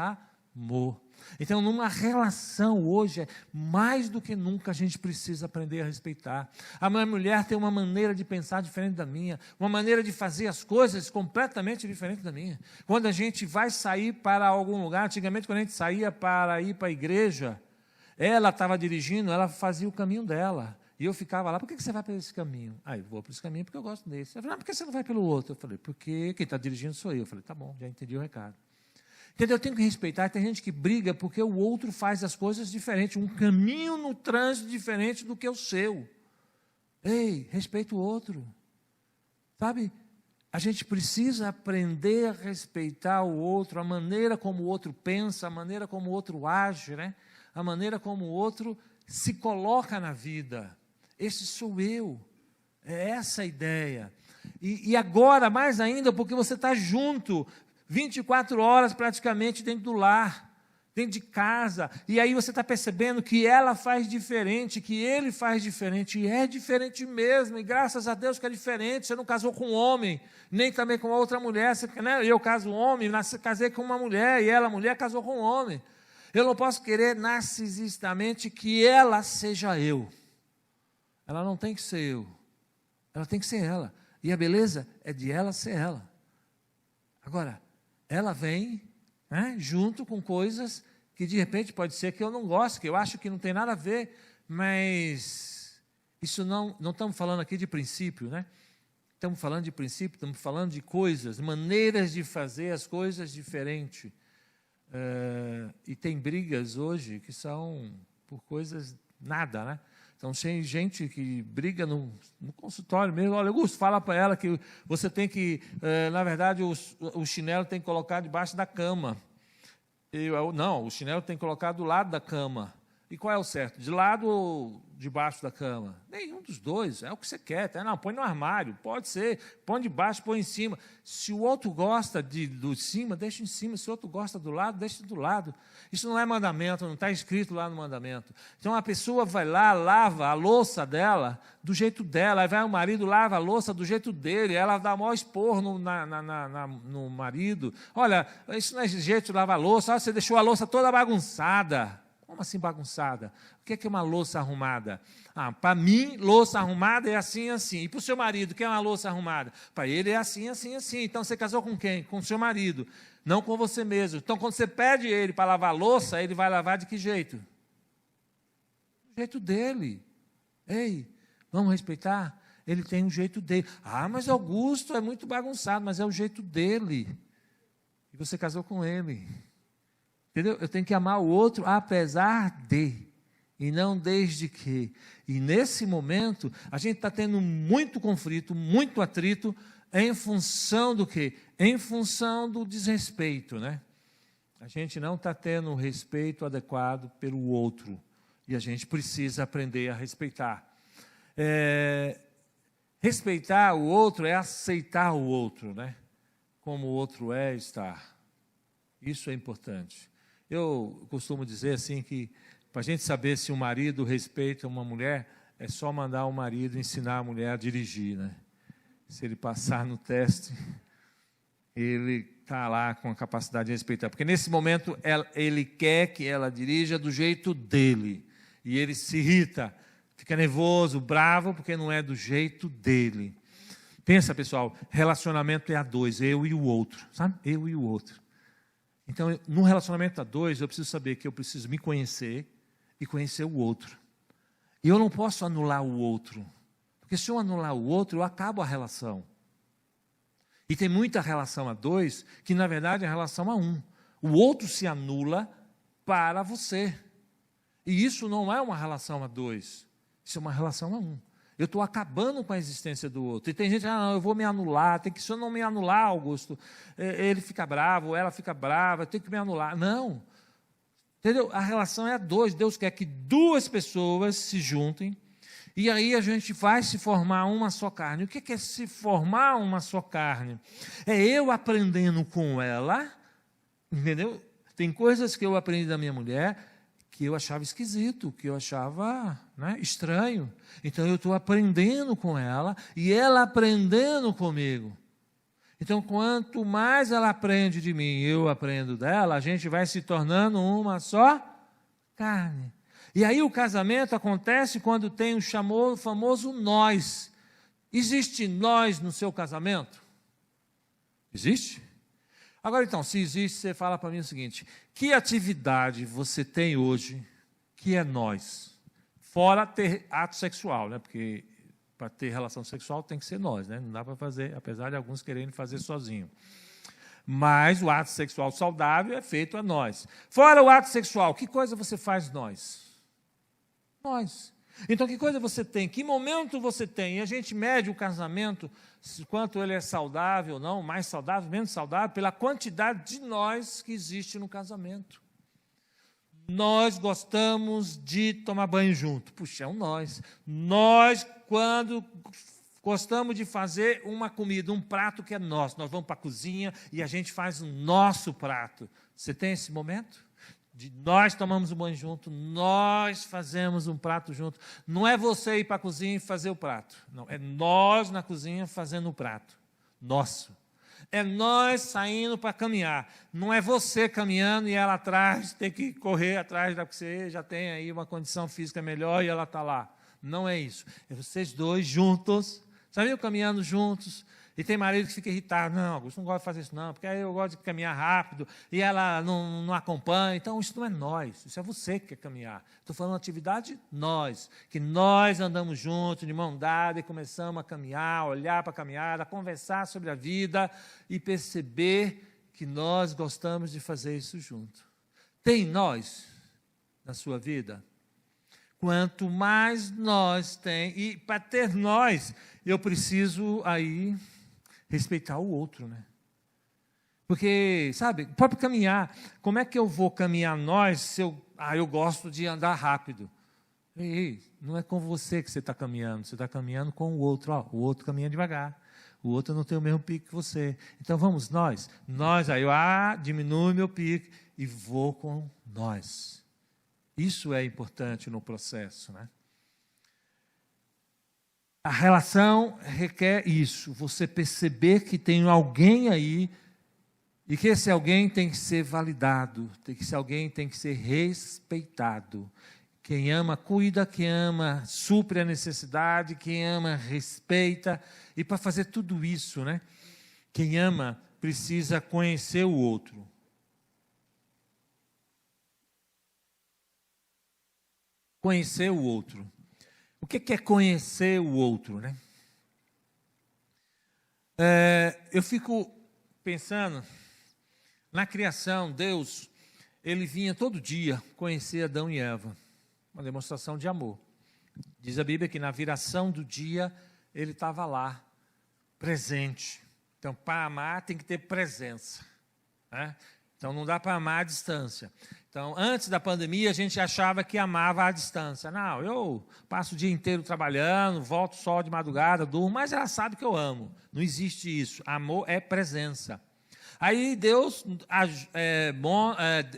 amor. Então, numa relação hoje, mais do que nunca, a gente precisa aprender a respeitar. A minha mulher tem uma maneira de pensar diferente da minha. Uma maneira de fazer as coisas completamente diferente da minha. Quando a gente vai sair para algum lugar, antigamente, quando a gente saía para ir para a igreja, ela estava dirigindo, ela fazia o caminho dela. E eu ficava lá, por que você vai para esse caminho? Eu vou para esse caminho porque eu gosto desse. Ela falou, por que você não vai pelo outro? Eu falei, porque quem está dirigindo sou eu. Eu falei, tá bom, já entendi o recado. Entendeu? Eu tenho que respeitar, tem gente que briga porque o outro faz as coisas diferentes, um caminho no trânsito diferente do que o seu. Ei, respeita o outro. Sabe? A gente precisa aprender a respeitar o outro, a maneira como o outro pensa, a maneira como o outro age, né? A maneira como o outro se coloca na vida. Esse sou eu. É essa a ideia. E agora, mais ainda, porque você está junto, 24 horas praticamente dentro do lar, dentro de casa, e aí você está percebendo que ela faz diferente, que ele faz diferente, e é diferente mesmo, e graças a Deus que é diferente. Você não casou com um homem, nem também com outra mulher, você, né? Eu caso homem, casei com uma mulher, e ela, mulher, casou com um homem. Eu não posso querer narcisistamente que ela seja eu. Ela não tem que ser eu, ela tem que ser ela, e a beleza é de ela ser ela. Agora, ela vem, né, junto com coisas que de repente pode ser que eu não goste, que eu acho que não tem nada a ver, mas isso não estamos falando aqui de princípio, né? Estamos falando de princípio, estamos falando de coisas, maneiras de fazer as coisas diferentes. E tem brigas hoje que são por coisas nada, né? Então, tem gente que briga no consultório mesmo. Olha, Augusto, fala para ela que você tem que, na verdade, o chinelo tem que colocar debaixo da cama. Não, o chinelo tem que colocar do lado da cama. E qual é o certo? De lado ou debaixo da cama? Nenhum dos dois, é o que você quer. Tá? Não, põe no armário, pode ser. Põe debaixo, põe em cima. Se o outro gosta do cima, deixa em cima. Se o outro gosta do lado, deixa do lado. Isso não é mandamento, não está escrito lá no mandamento. Então a pessoa vai lá, lava a louça dela do jeito dela. Aí vai o marido, lava a louça do jeito dele. Ela dá o maior esporro no marido. Olha, isso não é jeito de lavar a louça. Olha, você deixou a louça toda bagunçada. Como assim bagunçada? O que é uma louça arrumada? Para mim, louça arrumada é assim, assim. E para o seu marido, o que é uma louça arrumada? Para ele é assim, assim, assim. Então, você casou com quem? Com o seu marido, não com você mesmo. Então, quando você pede ele para lavar a louça, ele vai lavar de que jeito? Do jeito dele. Ei, vamos respeitar? Ele tem um jeito dele. Mas Augusto é muito bagunçado, mas é o jeito dele. E você casou com ele. Entendeu? Eu tenho que amar o outro apesar de, e não desde que. E nesse momento, a gente está tendo muito conflito, muito atrito, em função do quê? Em função do desrespeito, né? A gente não está tendo o respeito adequado pelo outro, e a gente precisa aprender a respeitar. Respeitar o outro é aceitar o outro, né? Como o outro é estar. Isso é importante. Eu costumo dizer assim que, para a gente saber se um marido respeita uma mulher, é só mandar o marido ensinar a mulher a dirigir, né? Se ele passar no teste, ele está lá com a capacidade de respeitar. Porque nesse momento, ele quer que ela dirija do jeito dele. E ele se irrita, fica nervoso, bravo, porque não é do jeito dele. Pensa, pessoal, relacionamento é a dois, eu e o outro, sabe? Eu e o outro. Então, no relacionamento a dois, eu preciso saber que eu preciso me conhecer e conhecer o outro. E eu não posso anular o outro. Porque se eu anular o outro, eu acabo a relação. E tem muita relação a dois que, na verdade, é relação a um. O outro se anula para você. E isso não é uma relação a dois. Isso é uma relação a um. Eu estou acabando com a existência do outro. E tem gente que não, eu vou me anular. Tem que, se eu não me anular, Augusto, ele fica bravo, ela fica brava, eu tenho que me anular. Não. Entendeu? A relação é a dois. Deus quer que duas pessoas se juntem. E aí a gente vai se formar uma só carne. O que é se formar uma só carne? É eu aprendendo com ela, entendeu? Tem coisas que eu aprendi da minha mulher que eu achava esquisito, que eu achava, né, estranho. Então eu estou aprendendo com ela e ela aprendendo comigo. Então, quanto mais ela aprende de mim e eu aprendo dela, a gente vai se tornando uma só carne. E aí o casamento acontece quando tem o famoso nós. Existe nós no seu casamento? Existe? Agora, então, se existe, você fala para mim o seguinte: que atividade você tem hoje que é nós? Fora ter ato sexual, né? Porque para ter relação sexual tem que ser nós, né? Não dá para fazer, apesar de alguns quererem fazer sozinho. Mas o ato sexual saudável é feito a nós. Fora o ato sexual, que coisa você faz nós? Nós. Então, que coisa você tem? Que momento você tem? E a gente mede o casamento, quanto ele é saudável ou não, mais saudável, menos saudável, pela quantidade de nós que existe no casamento. Nós gostamos de tomar banho junto. Puxa, é um nós. Nós, quando gostamos de fazer uma comida, um prato que é nosso, nós vamos para a cozinha e a gente faz o nosso prato. Você tem esse momento? Nós tomamos um banho junto, nós fazemos um prato junto. Não é você ir para a cozinha e fazer o prato. Não, é nós na cozinha fazendo o prato. Nosso. É nós saindo para caminhar. Não é você caminhando e ela atrás, tem que correr atrás da que você já tem aí uma condição física melhor e ela está lá. Não é isso. É vocês dois juntos, sabe, caminhando juntos. E tem marido que fica irritado. Não, Augusto, não gosto de fazer isso não, porque aí eu gosto de caminhar rápido e ela não acompanha. Então, isso não é nós, isso é você que quer caminhar. Estou falando atividade nós, que nós andamos juntos, de mão dada, e começamos a caminhar, olhar para a caminhada, conversar sobre a vida e perceber que nós gostamos de fazer isso junto. Tem nós na sua vida? Quanto mais nós tem, e para ter nós, eu preciso aí respeitar o outro, né? Porque, sabe, o próprio caminhar, como é que eu vou caminhar nós se eu gosto de andar rápido? Ei, não é com você que você está caminhando com o outro, ó, o outro caminha devagar, o outro não tem o mesmo pique que você. Então vamos nós, aí eu diminui meu pique e vou com nós. Isso é importante no processo, né? A relação requer isso, você perceber que tem alguém aí e que esse alguém tem que ser validado, esse alguém tem que ser respeitado. Quem ama, cuida, quem ama, supre a necessidade, quem ama, respeita. E para fazer tudo isso, né? Quem ama precisa conhecer o outro. Conhecer o outro. O que é conhecer o outro, né? Eu fico pensando, na criação, Deus, ele vinha todo dia conhecer Adão e Eva, uma demonstração de amor. Diz a Bíblia que na viração do dia, ele estava lá, presente. Então, para amar tem que ter presença, né? Então, não dá para amar à distância. Então, antes da pandemia, a gente achava que amava à distância. Não, eu passo o dia inteiro trabalhando, volto só de madrugada, durmo, mas ela sabe que eu amo. Não existe isso. Amor é presença. Aí Deus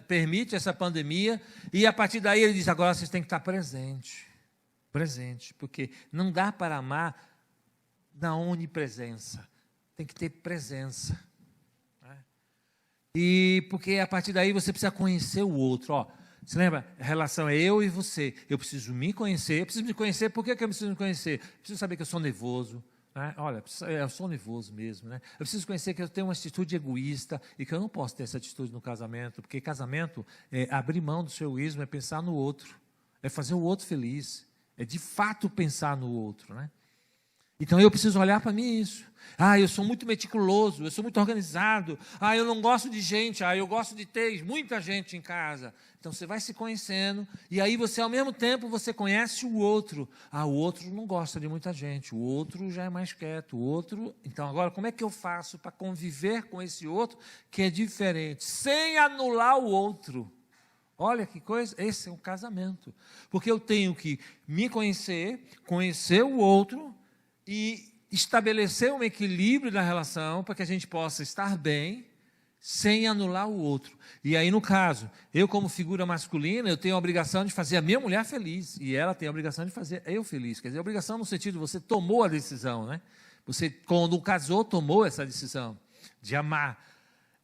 permite essa pandemia e, a partir daí, Ele diz, agora vocês têm que estar presente. Presente, porque não dá para amar na onipresença. Tem que ter presença. E porque a partir daí você precisa conhecer o outro. Ó, você lembra? A relação é eu e você. Eu preciso me conhecer. Eu preciso me conhecer. Por que eu preciso me conhecer? Eu preciso saber que eu sou nervoso. Né? Olha, eu sou nervoso mesmo. Né? Eu preciso conhecer que eu tenho uma atitude egoísta e que eu não posso ter essa atitude no casamento. Porque casamento é abrir mão do seu egoísmo, é pensar no outro. É fazer o outro feliz. É de fato pensar no outro. Né? Então, eu preciso olhar para mim isso. Eu sou muito meticuloso, eu sou muito organizado. Eu não gosto de gente, eu gosto de ter muita gente em casa. Então, você vai se conhecendo, e aí você, ao mesmo tempo, você conhece o outro. O outro não gosta de muita gente, o outro já é mais quieto, o outro... Então, agora, como é que eu faço para conviver com esse outro que é diferente, sem anular o outro? Olha que coisa, esse é um casamento. Porque eu tenho que me conhecer, conhecer o outro e estabelecer um equilíbrio na relação para que a gente possa estar bem, sem anular o outro. E aí, no caso, eu como figura masculina, eu tenho a obrigação de fazer a minha mulher feliz, e ela tem a obrigação de fazer eu feliz. Quer dizer, a obrigação no sentido de você tomou a decisão, né? Você, quando casou, tomou essa decisão de amar.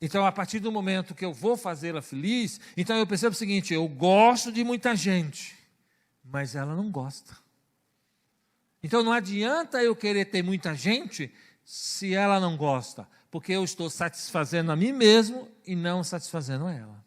Então, a partir do momento que eu vou fazê-la feliz, então eu percebo o seguinte, eu gosto de muita gente, mas ela não gosta. Então, não adianta eu querer ter muita gente se ela não gosta, porque eu estou satisfazendo a mim mesmo e não satisfazendo ela.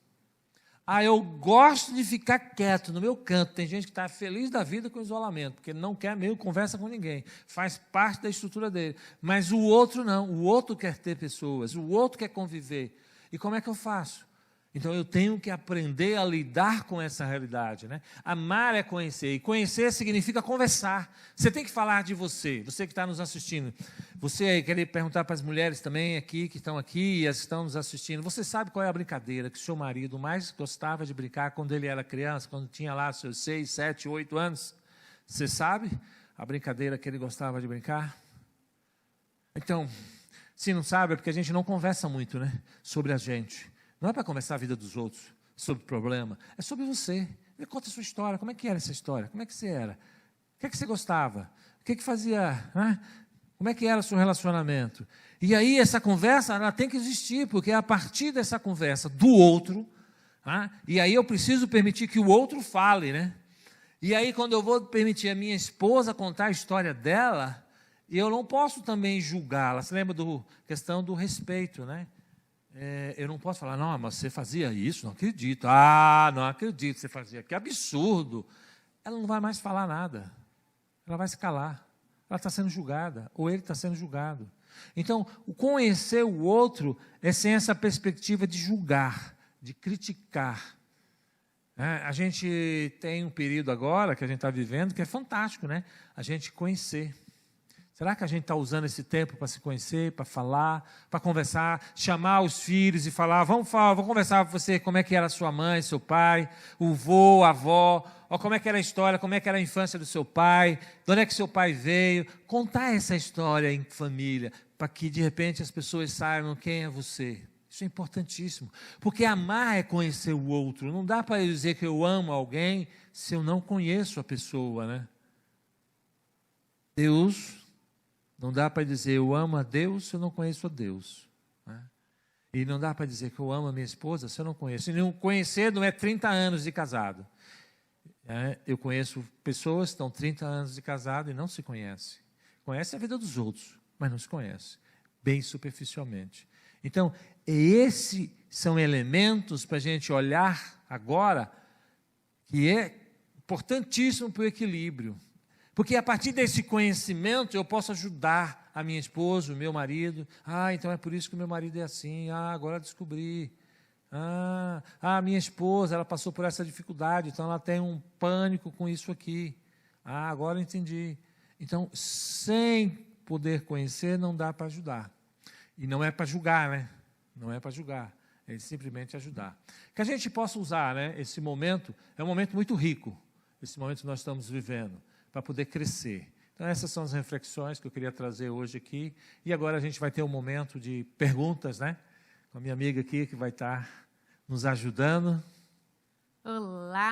Eu gosto de ficar quieto no meu canto. Tem gente que está feliz da vida com o isolamento, porque não quer mesmo conversa com ninguém. Faz parte da estrutura dele. Mas o outro não. O outro quer ter pessoas, o outro quer conviver. E como é que eu faço? Então, eu tenho que aprender a lidar com essa realidade, né? Amar é conhecer, e conhecer significa conversar. Você tem que falar de você que está nos assistindo. Você querer perguntar para as mulheres também aqui, que estão aqui e as que estão nos assistindo. Você sabe qual é a brincadeira que o seu marido mais gostava de brincar quando ele era criança, quando tinha lá seus 6, 7, 8 anos? Você sabe a brincadeira que ele gostava de brincar? Então, se não sabe, é porque a gente não conversa muito, né, sobre a gente. Não é para conversar a vida dos outros, sobre o problema. É sobre você. Me conta a sua história. Como é que era essa história? Como é que você era? O que é que você gostava? O que é que fazia? Como é que era o seu relacionamento? E aí essa conversa, ela tem que existir, porque é a partir dessa conversa do outro, e aí eu preciso permitir que o outro fale, né? E aí quando eu vou permitir a minha esposa contar a história dela, eu não posso também julgá-la. Você lembra da questão do respeito, né? Eu não posso falar, não, mas você fazia isso, não acredito. Não acredito, você fazia, que absurdo. Ela não vai mais falar nada, ela vai se calar. Ela está sendo julgada, ou ele está sendo julgado. Então, o conhecer o outro é sem essa perspectiva de julgar, de criticar. A gente tem um período agora que a gente está vivendo que é fantástico, né? A gente conhecer. Será que a gente está usando esse tempo para se conhecer, para falar, para conversar, chamar os filhos e falar, vamos conversar com você, como é que era a sua mãe, seu pai, o vô, a avó, como é que era a história, como é que era a infância do seu pai, de onde é que seu pai veio, contar essa história em família, para que de repente as pessoas saibam quem é você. Isso é importantíssimo, porque amar é conhecer o outro. Não dá para eu dizer que eu amo alguém se eu não conheço a pessoa, né? Não dá para dizer eu amo a Deus se eu não conheço a Deus. Né? E não dá para dizer que eu amo a minha esposa se eu não conheço. E não conhecer não é 30 anos de casado. Eu conheço pessoas que estão 30 anos de casado e não se conhecem. Conhecem a vida dos outros, mas não se conhecem. Bem superficialmente. Então, esses são elementos para a gente olhar agora, que é importantíssimo para o equilíbrio. Porque a partir desse conhecimento eu posso ajudar a minha esposa, o meu marido. Então é por isso que o meu marido é assim. Agora eu descobri. A minha esposa, ela passou por essa dificuldade, então ela tem um pânico com isso aqui. Agora eu entendi. Então, sem poder conhecer, não dá para ajudar. E não é para julgar, né? Não é para julgar. É simplesmente ajudar. Que a gente possa usar, né, esse momento, é um momento muito rico, esse momento que nós estamos vivendo, para poder crescer. Então, essas são as reflexões que eu queria trazer hoje aqui. E agora a gente vai ter um momento de perguntas, né? Com a minha amiga aqui, que vai estar nos ajudando. Olá!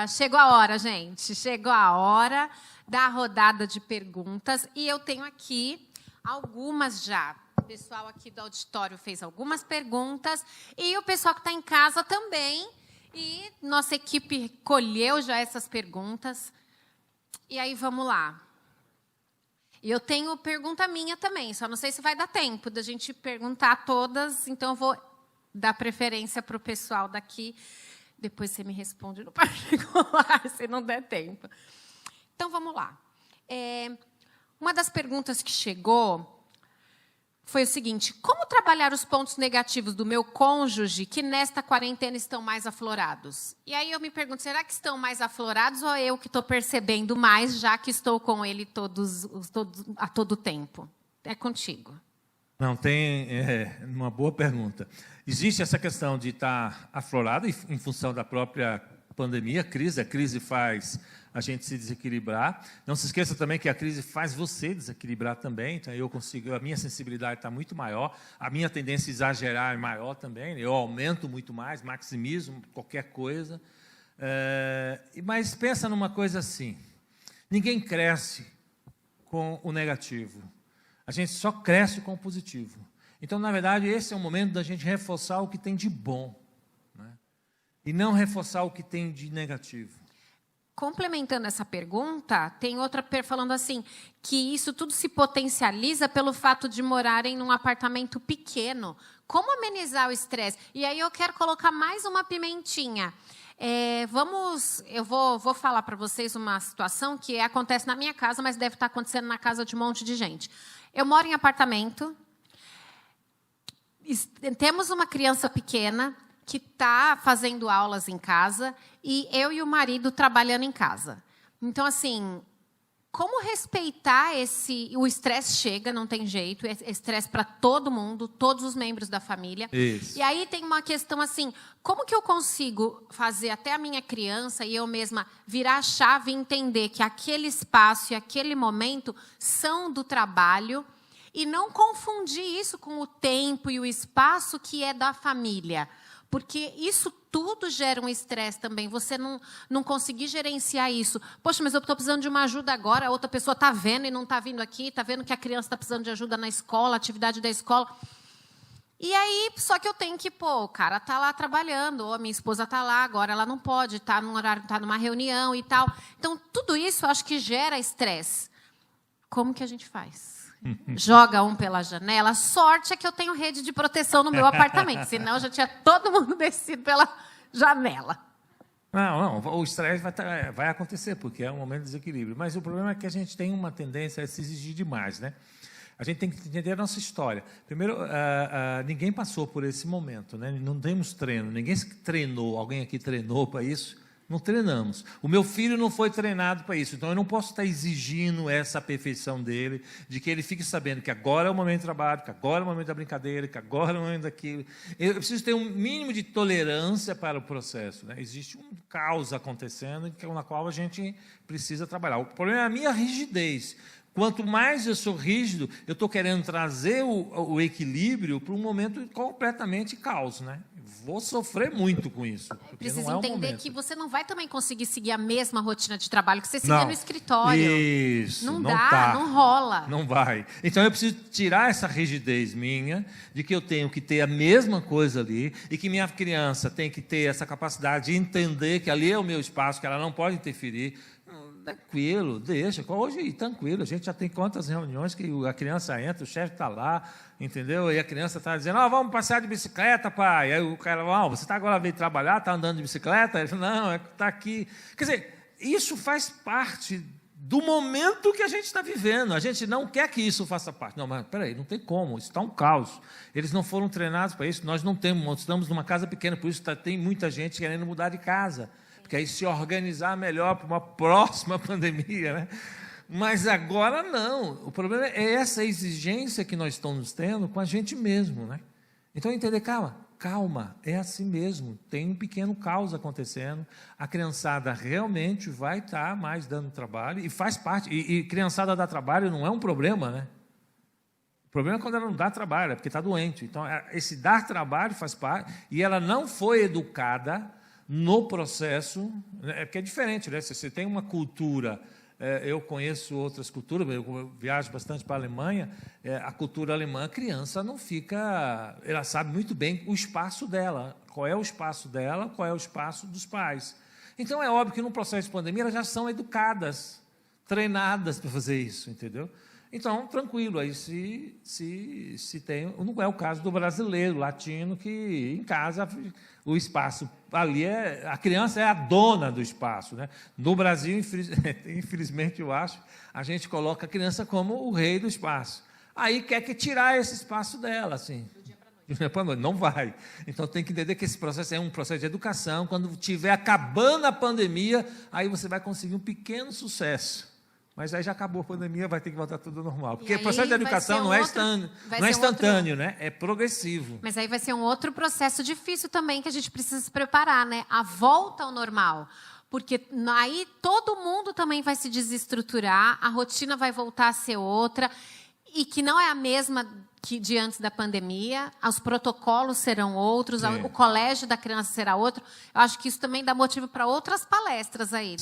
Chegou a hora, gente. Chegou a hora da rodada de perguntas. E eu tenho aqui algumas já. O pessoal aqui do auditório fez algumas perguntas. E o pessoal que está em casa também. E nossa equipe colheu já essas perguntas. E aí, vamos lá. E eu tenho pergunta minha também, só não sei se vai dar tempo da gente perguntar todas, então eu vou dar preferência para o pessoal daqui. Depois você me responde no particular, se não der tempo. Então, vamos lá. Uma das perguntas que chegou foi o seguinte: como trabalhar os pontos negativos do meu cônjuge que nesta quarentena estão mais aflorados? E aí eu me pergunto, será que estão mais aflorados ou eu que estou percebendo mais, já que estou com ele a todo tempo? É contigo. Não, tem uma boa pergunta. Existe essa questão de estar aflorado em função da própria pandemia, a crise faz a gente se desequilibrar. Não se esqueça também que a crise faz você desequilibrar também. Então, a minha sensibilidade está muito maior, a minha tendência a exagerar é maior também, eu aumento muito mais, maximizo qualquer coisa. Mas pensa numa coisa assim, ninguém cresce com o negativo, a gente só cresce com o positivo. Então, na verdade, esse é o momento da gente reforçar o que tem de bom, né? E não reforçar o que tem de negativo. Complementando essa pergunta, tem outra falando assim, que isso tudo se potencializa pelo fato de morarem num apartamento pequeno. Como amenizar o estresse? E aí eu quero colocar mais uma pimentinha. Eu vou falar para vocês uma situação que acontece na minha casa, mas deve estar acontecendo na casa de um monte de gente. Eu moro em apartamento, temos uma criança pequena que está fazendo aulas em casa e eu e o marido trabalhando em casa. Então, assim, como respeitar o estresse chega, não tem jeito, é estresse para todo mundo, todos os membros da família. Isso. E aí tem uma questão assim, como que eu consigo fazer até a minha criança e eu mesma virar a chave e entender que aquele espaço e aquele momento são do trabalho e não confundir isso com o tempo e o espaço que é da família? Porque isso tudo gera um estresse também. Você não conseguir gerenciar isso. Poxa, mas eu estou precisando de uma ajuda agora, a outra pessoa está vendo e não está vindo aqui, está vendo que a criança está precisando de ajuda na escola, atividade da escola. E aí, só que eu tenho que, o cara está lá trabalhando, ou a minha esposa está lá, agora ela não pode, está num horário, está numa reunião e tal. Então, tudo isso eu acho que gera estresse. Como que a gente faz? Joga um pela janela. Sorte é que eu tenho rede de proteção no meu apartamento, senão já tinha todo mundo descido pela janela. Não, o estresse vai acontecer, porque é um momento de desequilíbrio. Mas o problema é que a gente tem uma tendência a se exigir demais, né? A gente tem que entender a nossa história. Primeiro, ninguém passou por esse momento, né? Não temos treino, ninguém treinou, alguém aqui treinou para isso. Não treinamos. O meu filho não foi treinado para isso, então eu não posso estar exigindo essa perfeição dele, de que ele fique sabendo que agora é o momento do trabalho, que agora é o momento da brincadeira, que agora é o momento daquilo. Eu preciso ter um mínimo de tolerância para o processo, né? Existe um caos acontecendo na qual a gente precisa trabalhar. O problema é a minha rigidez. Quanto mais eu sou rígido, eu estou querendo trazer o equilíbrio para um momento completamente caos, né? Vou sofrer muito com isso. Precisa entender que você não vai também conseguir seguir a mesma rotina de trabalho que você seguia no escritório. Isso, não dá, não rola. Não vai. Então, eu preciso tirar essa rigidez minha, de que eu tenho que ter a mesma coisa ali, e que minha criança tem que ter essa capacidade de entender que ali é o meu espaço, que ela não pode interferir. Tranquilo, deixa. Hoje, tranquilo, a gente já tem quantas reuniões que a criança entra, o chefe está lá, entendeu? E a criança está dizendo, vamos passear de bicicleta, pai. Aí o cara, você está agora veio trabalhar, está andando de bicicleta? Ele fala, não, está aqui. Quer dizer, isso faz parte do momento que a gente está vivendo. A gente não quer que isso faça parte. Não, mas peraí, não tem como, isso está um caos. Eles não foram treinados para isso, nós não temos, nós estamos numa casa pequena, por isso tem muita gente querendo mudar de casa. Porque aí se organizar melhor para uma próxima pandemia, né? Mas agora não. O problema é essa exigência que nós estamos tendo com a gente mesmo, né? Então, entender, calma, é assim mesmo. Tem um pequeno caos acontecendo. A criançada realmente vai estar mais dando trabalho e faz parte. E criançada dá trabalho não é um problema, né? O problema é quando ela não dá trabalho, é porque está doente. Então, esse dar trabalho faz parte. E ela não foi educada no processo, porque é diferente, né? Se você tem uma cultura, eu conheço outras culturas, eu viajo bastante para a Alemanha, a cultura alemã, a criança não fica, ela sabe muito bem o espaço dela, qual é o espaço dela, qual é o espaço dos pais. Então, é óbvio que no processo de pandemia elas já são educadas, treinadas para fazer isso, entendeu? Então, tranquilo, aí se tem... Não é o caso do brasileiro, latino, que em casa o espaço ali a criança é a dona do espaço, né? No Brasil, infelizmente, eu acho, a gente coloca a criança como o rei do espaço. Aí quer que tirar esse espaço dela, assim. Do dia para a noite. Não vai. Então, tem que entender que esse processo é um processo de educação. Quando estiver acabando a pandemia, aí você vai conseguir um pequeno sucesso. Mas aí já acabou a pandemia, vai ter que voltar tudo normal. Porque o processo de educação não é instantâneo, né? É progressivo. Mas aí vai ser um outro processo difícil também que a gente precisa se preparar, né? A volta ao normal. Porque aí todo mundo também vai se desestruturar, a rotina vai voltar a ser outra, e que não é a mesma que de antes da pandemia, os protocolos serão outros, o colégio da criança será outro. Eu acho que isso também dá motivo para outras palestras aí.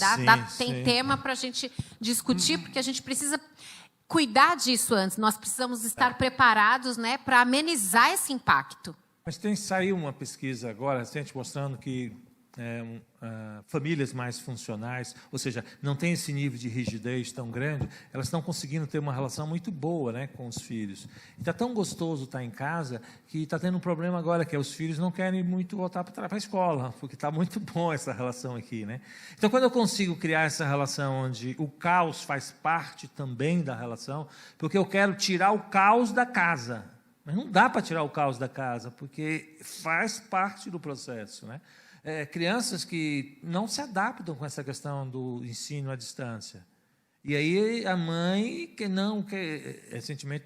Tem tema para a gente discutir, porque a gente precisa cuidar disso antes. Nós precisamos estar preparados, né, para amenizar esse impacto. Mas saiu uma pesquisa agora, recente, mostrando que famílias mais funcionais, ou seja, não tem esse nível de rigidez tão grande, elas estão conseguindo ter uma relação muito boa, né, com os filhos. Está tão gostoso estar em casa que está tendo um problema agora, que os filhos não querem muito voltar para a escola, porque está muito bom essa relação aqui, né? Então, quando eu consigo criar essa relação onde o caos faz parte também da relação, porque eu quero tirar o caos da casa, mas não dá para tirar o caos da casa, porque faz parte do processo, né? Crianças que não se adaptam com essa questão do ensino à distância. E aí a mãe, recentemente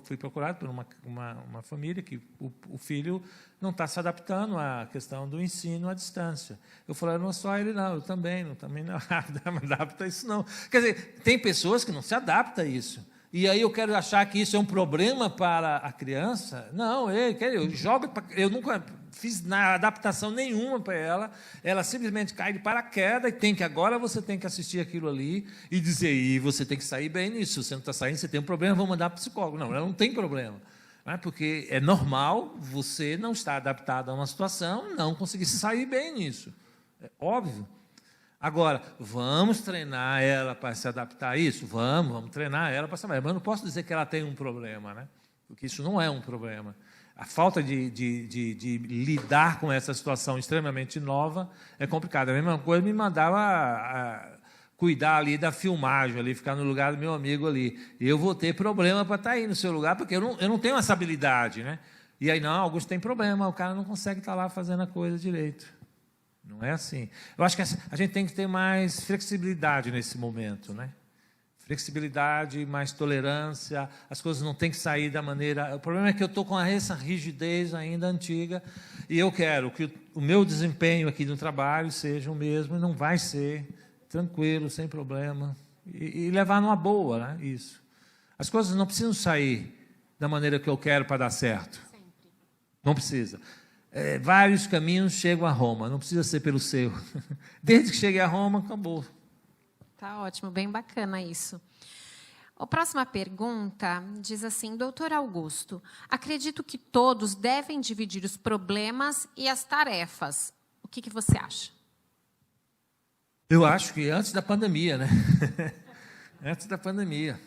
fui procurado por uma família que o filho não está se adaptando à questão do ensino à distância. Eu falei, não é só ele não, eu também não me adapto a isso não. Quer dizer, tem pessoas que não se adaptam a isso. E aí eu quero achar que isso é um problema para a criança? Não, eu nunca fiz adaptação nenhuma para ela simplesmente cai de paraquedas e agora você tem que assistir aquilo ali e dizer, e você tem que sair bem nisso, se você não está saindo, você tem um problema, vamos mandar para o psicólogo. Não, ela não tem problema, né? Porque é normal você não estar adaptado a uma situação, não conseguir sair bem nisso, é óbvio. Agora, vamos treinar ela para se adaptar a isso? Vamos treinar ela para se adaptar. Mas eu não posso dizer que ela tem um problema, né? Porque isso não é um problema. A falta de lidar com essa situação extremamente nova é complicada. A mesma coisa me mandava cuidar ali da filmagem, ali, ficar no lugar do meu amigo ali. Eu vou ter problema para estar aí no seu lugar, porque eu não tenho essa habilidade, né? E aí, não, alguns têm problema, o cara não consegue estar lá fazendo a coisa direito. Não é assim. Eu acho que a gente tem que ter mais flexibilidade nesse momento, né? Flexibilidade, mais tolerância, as coisas não têm que sair da maneira... O problema é que eu estou com essa rigidez ainda antiga e eu quero que o meu desempenho aqui no trabalho seja o mesmo, e não vai ser, tranquilo, sem problema, e levar numa boa, né? Isso. As coisas não precisam sair da maneira que eu quero para dar certo. Sempre. Não precisa. Vários caminhos chegam a Roma, não precisa ser pelo seu. Desde que chegue a Roma, acabou. Tá ótimo, bem bacana isso. A próxima pergunta diz assim, doutor Augusto, acredito que todos devem dividir os problemas e as tarefas. O que você acha? Eu acho que antes da pandemia, né? Antes da pandemia.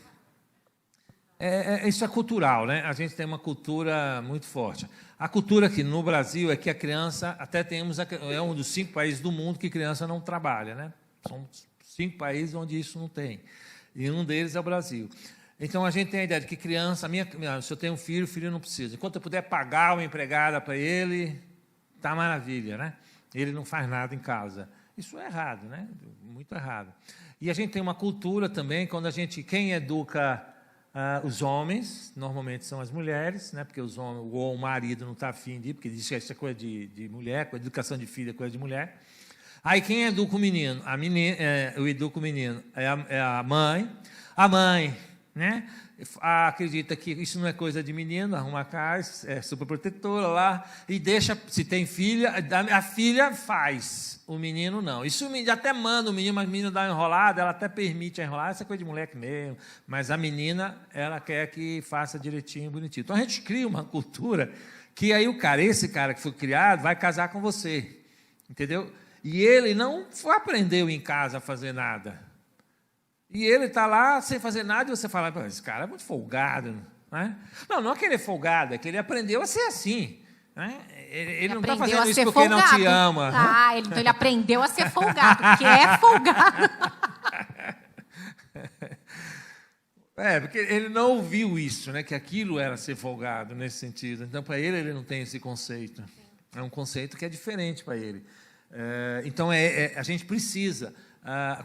Isso é cultural, né? A gente tem uma cultura muito forte. A cultura aqui no Brasil é que a criança, é um dos 5 países do mundo que criança não trabalha, né? São 5 países onde isso não tem. E um deles é o Brasil. Então, a gente tem a ideia de que criança... se eu tenho um filho, o filho não precisa. Enquanto eu puder pagar uma empregada para ele, está maravilha, né? Ele não faz nada em casa. Isso é errado, né? Muito errado. E a gente tem uma cultura também, quem educa os homens, normalmente são as mulheres, né? Porque o marido não está afim de ir, porque diz que isso é coisa de mulher, com a educação de filho é coisa de mulher. Aí quem educa o menino? Eu educo o menino, é a mãe. A mãe, né? Acredita que isso não é coisa de menino, arruma a casa, é superprotetora lá, e deixa, se tem filha, a filha faz, o menino não. Isso até manda o menino, mas o menino dá uma enrolada, ela até permite a enrolar, essa é coisa de moleque mesmo, mas a menina, ela quer que faça direitinho, bonitinho. Então a gente cria uma cultura que aí esse cara que foi criado, vai casar com você, entendeu? E ele não aprendeu em casa a fazer nada. E ele está lá sem fazer nada, e você fala, esse cara é muito folgado. Né? Não é que ele é folgado, é que ele aprendeu a ser assim. Né? Ele não está fazendo isso porque folgado. Não te ama. Então ele aprendeu a ser folgado, que é folgado. Porque ele não ouviu isso, né? Que aquilo era ser folgado nesse sentido. Então, para ele não tem esse conceito. É um conceito que é diferente para ele. Então, a gente precisa.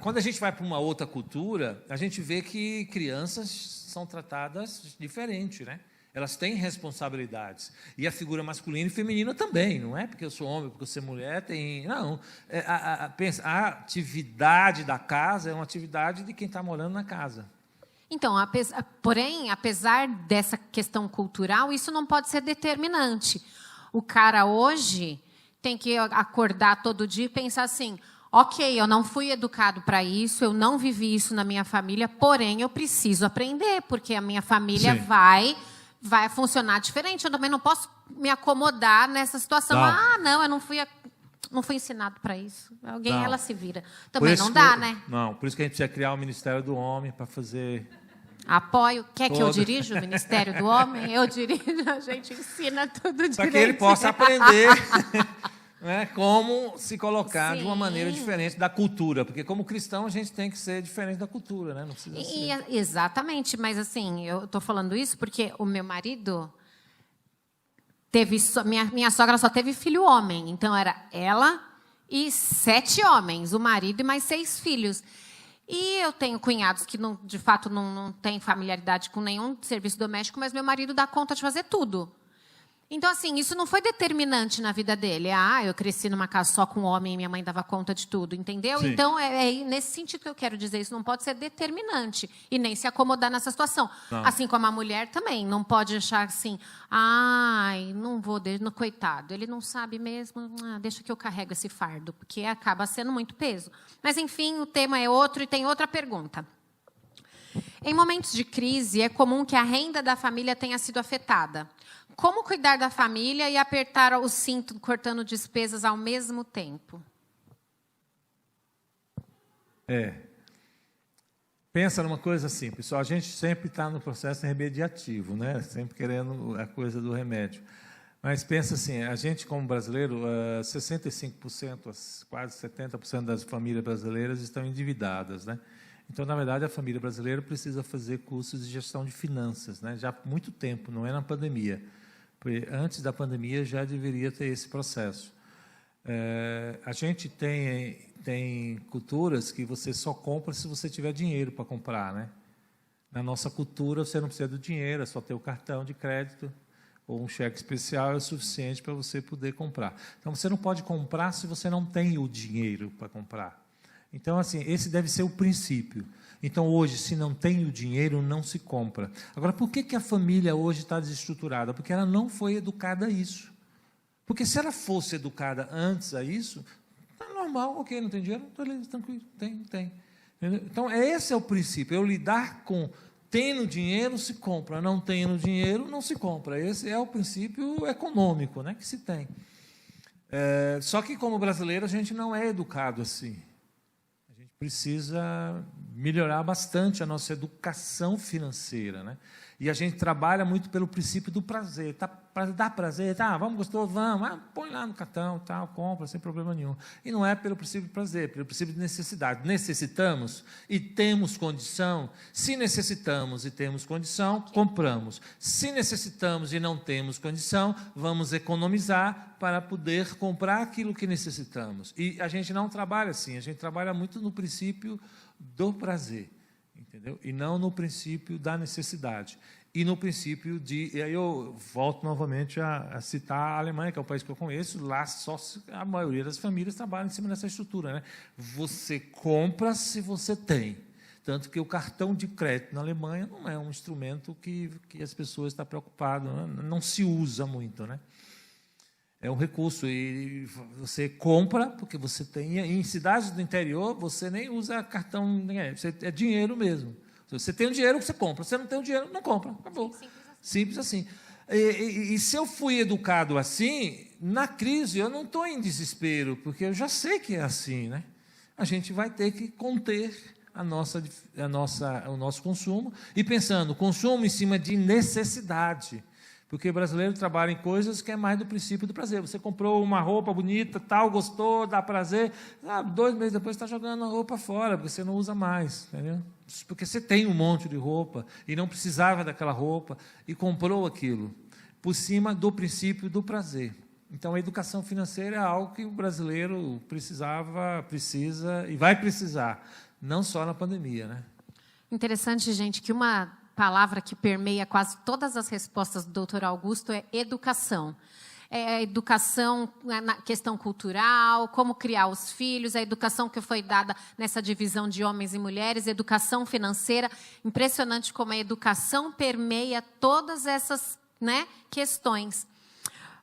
Quando a gente vai para uma outra cultura, a gente vê que crianças são tratadas diferente, né? Elas têm responsabilidades. E a figura masculina e feminina também. Não é porque eu sou homem, porque eu sou mulher, tem... Não. Pensa, a atividade da casa é uma atividade de quem está morando na casa. Então, porém, apesar dessa questão cultural, isso não pode ser determinante. O cara hoje tem que acordar todo dia e pensar assim, ok, eu não fui educado para isso, eu não vivi isso na minha família, porém eu preciso aprender, porque a minha família vai funcionar diferente. Eu também não posso me acomodar nessa situação. Não, eu não fui ensinado para isso. Ela se vira. Também não dá, né? Não, por isso que a gente precisa criar o Ministério do Homem para fazer... Apoio. Quer que eu dirija o Ministério do Homem? Eu dirijo, a gente ensina tudo direitinho. Para que ele possa aprender né, como se colocar de uma maneira diferente da cultura. Porque, como cristão, a gente tem que ser diferente da cultura. Né? Não precisa ser. Exatamente. Mas, assim, eu estou falando isso porque o meu marido... Minha sogra só teve filho homem. Então, era ela e 7 homens. O marido e mais 6 filhos. E eu tenho cunhados que, de fato, não têm familiaridade com nenhum serviço doméstico, mas meu marido dá conta de fazer tudo. Então, assim, isso não foi determinante na vida dele. Eu cresci numa casa só com homem e minha mãe dava conta de tudo, entendeu? Sim. Então, é nesse sentido que eu quero dizer. Isso não pode ser determinante e nem se acomodar nessa situação. Não. Assim como a mulher também. Não pode achar assim, não vou, coitado, ele não sabe mesmo, deixa que eu carrego esse fardo, porque acaba sendo muito peso. Mas, enfim, o tema é outro e tem outra pergunta. Em momentos de crise, é comum que a renda da família tenha sido afetada. Como cuidar da família e apertar o cinto, cortando despesas ao mesmo tempo? Pensa numa coisa assim, pessoal. A gente sempre está no processo remediativo, né? Sempre querendo a coisa do remédio. Mas pensa assim, a gente como brasileiro, 65%, quase 70% das famílias brasileiras estão endividadas, né? Então, na verdade, a família brasileira precisa fazer cursos de gestão de finanças, né? Já há muito tempo, não é na pandemia. Porque antes da pandemia já deveria ter esse processo. A gente tem culturas que você só compra se você tiver dinheiro para comprar, né? Na nossa cultura, você não precisa do dinheiro, é só ter o cartão de crédito ou um cheque especial é o suficiente para você poder comprar. Então, você não pode comprar se você não tem o dinheiro para comprar. Então, assim, esse deve ser o princípio. Então, hoje, se não tem o dinheiro, não se compra. Agora, por que a família hoje está desestruturada? Porque ela não foi educada a isso. Porque se ela fosse educada antes a isso, está normal, ok, não tem dinheiro, beleza, tranquilo, tem. Entendeu? Então, esse é o princípio, eu lidar com tendo dinheiro, se compra, não tendo dinheiro, não se compra. Esse é o princípio econômico, né, que se tem. Só que, como brasileiro, a gente não é educado assim. Precisa melhorar bastante a nossa educação financeira, né? E a gente trabalha muito pelo princípio do prazer. Dá prazer? Vamos, gostoso? Vamos. Põe lá no cartão, tal, compra, sem problema nenhum. E não é pelo princípio do prazer, pelo princípio de necessidade. Necessitamos e temos condição. Se necessitamos e temos condição, compramos. Se necessitamos e não temos condição, vamos economizar para poder comprar aquilo que necessitamos. E a gente não trabalha assim, a gente trabalha muito no princípio do prazer, entendeu? E não no princípio da necessidade. E no princípio de... E aí eu volto novamente a citar a Alemanha, que é o país que eu conheço. Lá a maioria das famílias trabalha em cima dessa estrutura, né? Você compra se você tem. Tanto que o cartão de crédito na Alemanha não é um instrumento que as pessoas estão preocupadas, não se usa muito, né? É um recurso, e você compra porque você tem. Em cidades do interior, você nem usa cartão, é dinheiro mesmo. Você tem o dinheiro, você compra. Você não tem o dinheiro, não compra. Acabou. Simples assim. E se eu fui educado assim, na crise eu não estou em desespero, porque eu já sei que é assim, né? A gente vai ter que conter o nosso consumo, e pensando, consumo em cima de necessidade. Porque o brasileiro trabalha em coisas que é mais do princípio do prazer. Você comprou uma roupa bonita, tal, gostou, dá prazer. 2 meses depois você está jogando a roupa fora, porque você não usa mais. Entendeu? Porque você tem um monte de roupa e não precisava daquela roupa e comprou aquilo, por cima do princípio do prazer. Então, a educação financeira é algo que o brasileiro precisa e vai precisar, não só na pandemia, né? Interessante, gente, que uma palavra que permeia quase todas as respostas do doutor Augusto é educação. É a educação na questão cultural, como criar os filhos, a educação que foi dada nessa divisão de homens e mulheres, educação financeira. Impressionante como a educação permeia todas essas, né, questões.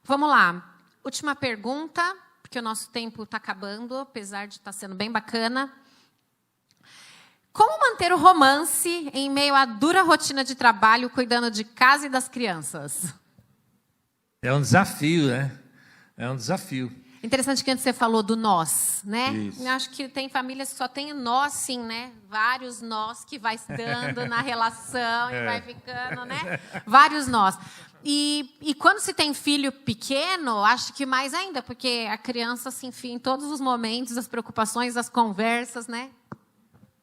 Vamos lá. Última pergunta, porque o nosso tempo está acabando, apesar de estar sendo bem bacana. Como manter o romance em meio à dura rotina de trabalho, cuidando de casa e das crianças? É um desafio, né? É um desafio. Interessante que antes você falou do nós, né? Isso. Eu acho que tem famílias que só tem nós, sim, né? Vários nós que vai se dando na relação e vai ficando, né? Vários nós. E quando se tem filho pequeno, acho que mais ainda, porque a criança se enfia em todos os momentos, as preocupações, as conversas, né?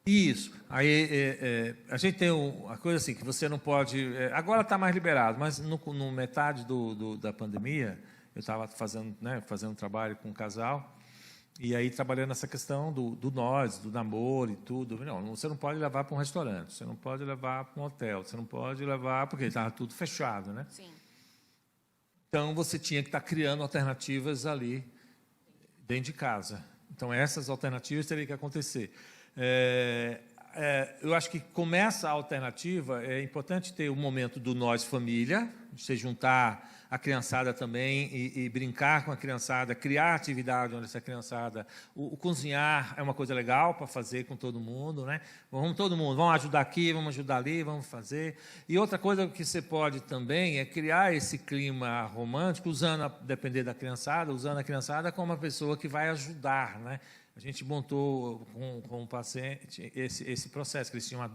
Isso. Aí a gente tem uma coisa assim, que você não pode... agora está mais liberado, mas no metade da pandemia, eu estava fazendo um trabalho com um casal, e aí trabalhando essa questão do nós, do namoro e tudo. Não, você não pode levar para um restaurante, você não pode levar para um hotel, você não pode levar... porque estava tudo fechado, né? Sim. Então, você tinha que estar criando alternativas ali, dentro de casa. Então, essas alternativas teriam que acontecer. Eu acho que começa a alternativa, é importante ter o momento do nós família, você juntar a criançada também e brincar com a criançada, criar atividade onde essa criançada... O cozinhar é uma coisa legal para fazer com todo mundo, né? Vamos ajudar aqui, vamos ajudar ali, vamos fazer. E outra coisa que você pode também é criar esse clima romântico, depender da criançada, usando a criançada como uma pessoa que vai ajudar, né? A gente montou com o paciente esse processo, que eles tinham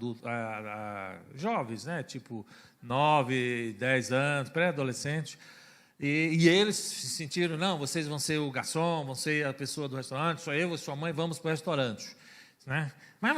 jovens, né? Tipo 9, 10 anos, pré-adolescente, e eles se sentiram, não, vocês vão ser o garçom, vão ser a pessoa do restaurante, só eu e sua mãe vamos para o restaurante. Né? Mas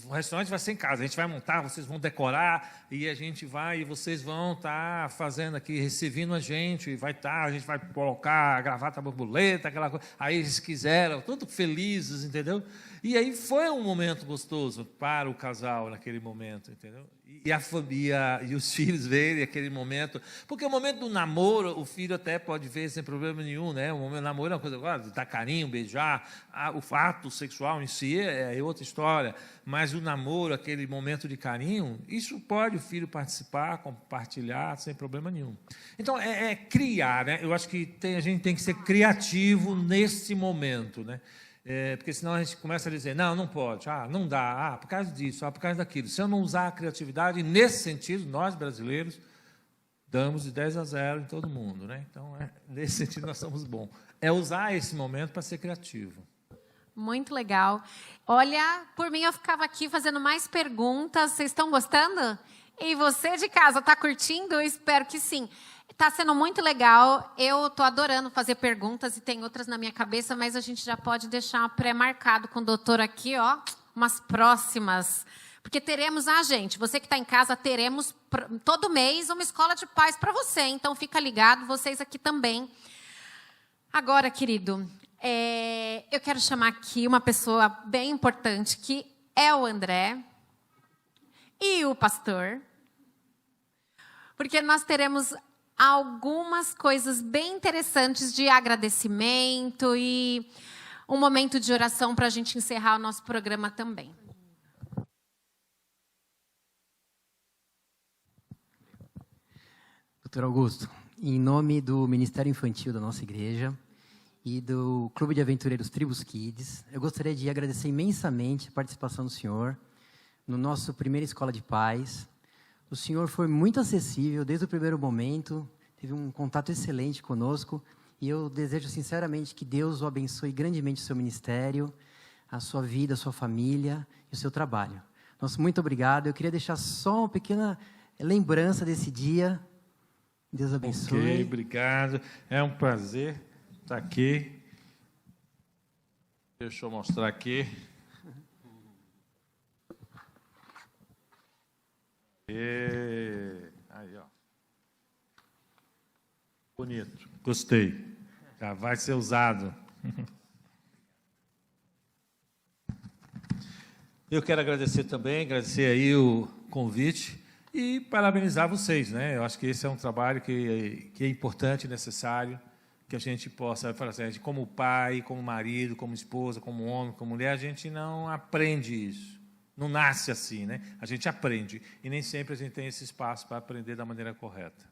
o restaurante vai ser em casa, a gente vai montar, vocês vão decorar, e a gente vai, e vocês vão estar fazendo aqui, recebendo a gente gente vai colocar a gravata borboleta, aquela coisa. Aí eles quiseram, todos felizes, entendeu? E aí foi um momento gostoso para o casal naquele momento, entendeu? E a família e os filhos verem aquele momento, porque o momento do namoro, o filho até pode ver sem problema nenhum, né? O momento do namoro é uma coisa, de dar carinho, beijar, o ato sexual em si é outra história, mas o namoro, aquele momento de carinho, isso pode o filho participar, compartilhar, sem problema nenhum. Então, criar, né? Eu acho que a gente tem que ser criativo nesse momento, né? Porque senão a gente começa a dizer, não pode, não dá, por causa disso, por causa daquilo. Se eu não usar a criatividade, nesse sentido, nós brasileiros damos de 10-0 em todo mundo, né? Então, nesse sentido, nós somos bons. É usar esse momento para ser criativo. Muito legal. Olha, por mim, eu ficava aqui fazendo mais perguntas. Vocês estão gostando? E você de casa, está curtindo? Eu espero que sim. Está sendo muito legal. Eu estou adorando fazer perguntas e tem outras na minha cabeça, mas a gente já pode deixar pré-marcado com o doutor aqui, ó, umas próximas. Porque teremos, gente, você que está em casa, teremos todo mês uma escola de paz para você. Então, fica ligado, vocês aqui também. Agora, querido, eu quero chamar aqui uma pessoa bem importante, que é o André e o pastor. Porque nós teremos algumas coisas bem interessantes de agradecimento e um momento de oração para a gente encerrar o nosso programa também. Doutor Augusto, em nome do Ministério Infantil da nossa igreja e do Clube de Aventureiros Tribos Kids, eu gostaria de agradecer imensamente a participação do senhor no nosso primeira Escola de Paz. O senhor foi muito acessível desde o primeiro momento, teve um contato excelente conosco, e eu desejo sinceramente que Deus o abençoe grandemente o seu ministério, a sua vida, a sua família e o seu trabalho. Nosso muito obrigado. Eu queria deixar só uma pequena lembrança desse dia. Deus abençoe. Ok, obrigado. É um prazer estar aqui. Deixa eu mostrar aqui. Aí, ó. Bonito. Gostei. Já vai ser usado. Eu quero agradecer também, agradecer aí o convite e parabenizar vocês, né? Eu acho que esse é um trabalho que é importante, necessário, que a gente possa falar assim, como pai, como marido, como esposa, como homem, como mulher, a gente não aprende isso. Não nasce assim, né? A gente aprende. E nem sempre a gente tem esse espaço para aprender da maneira correta.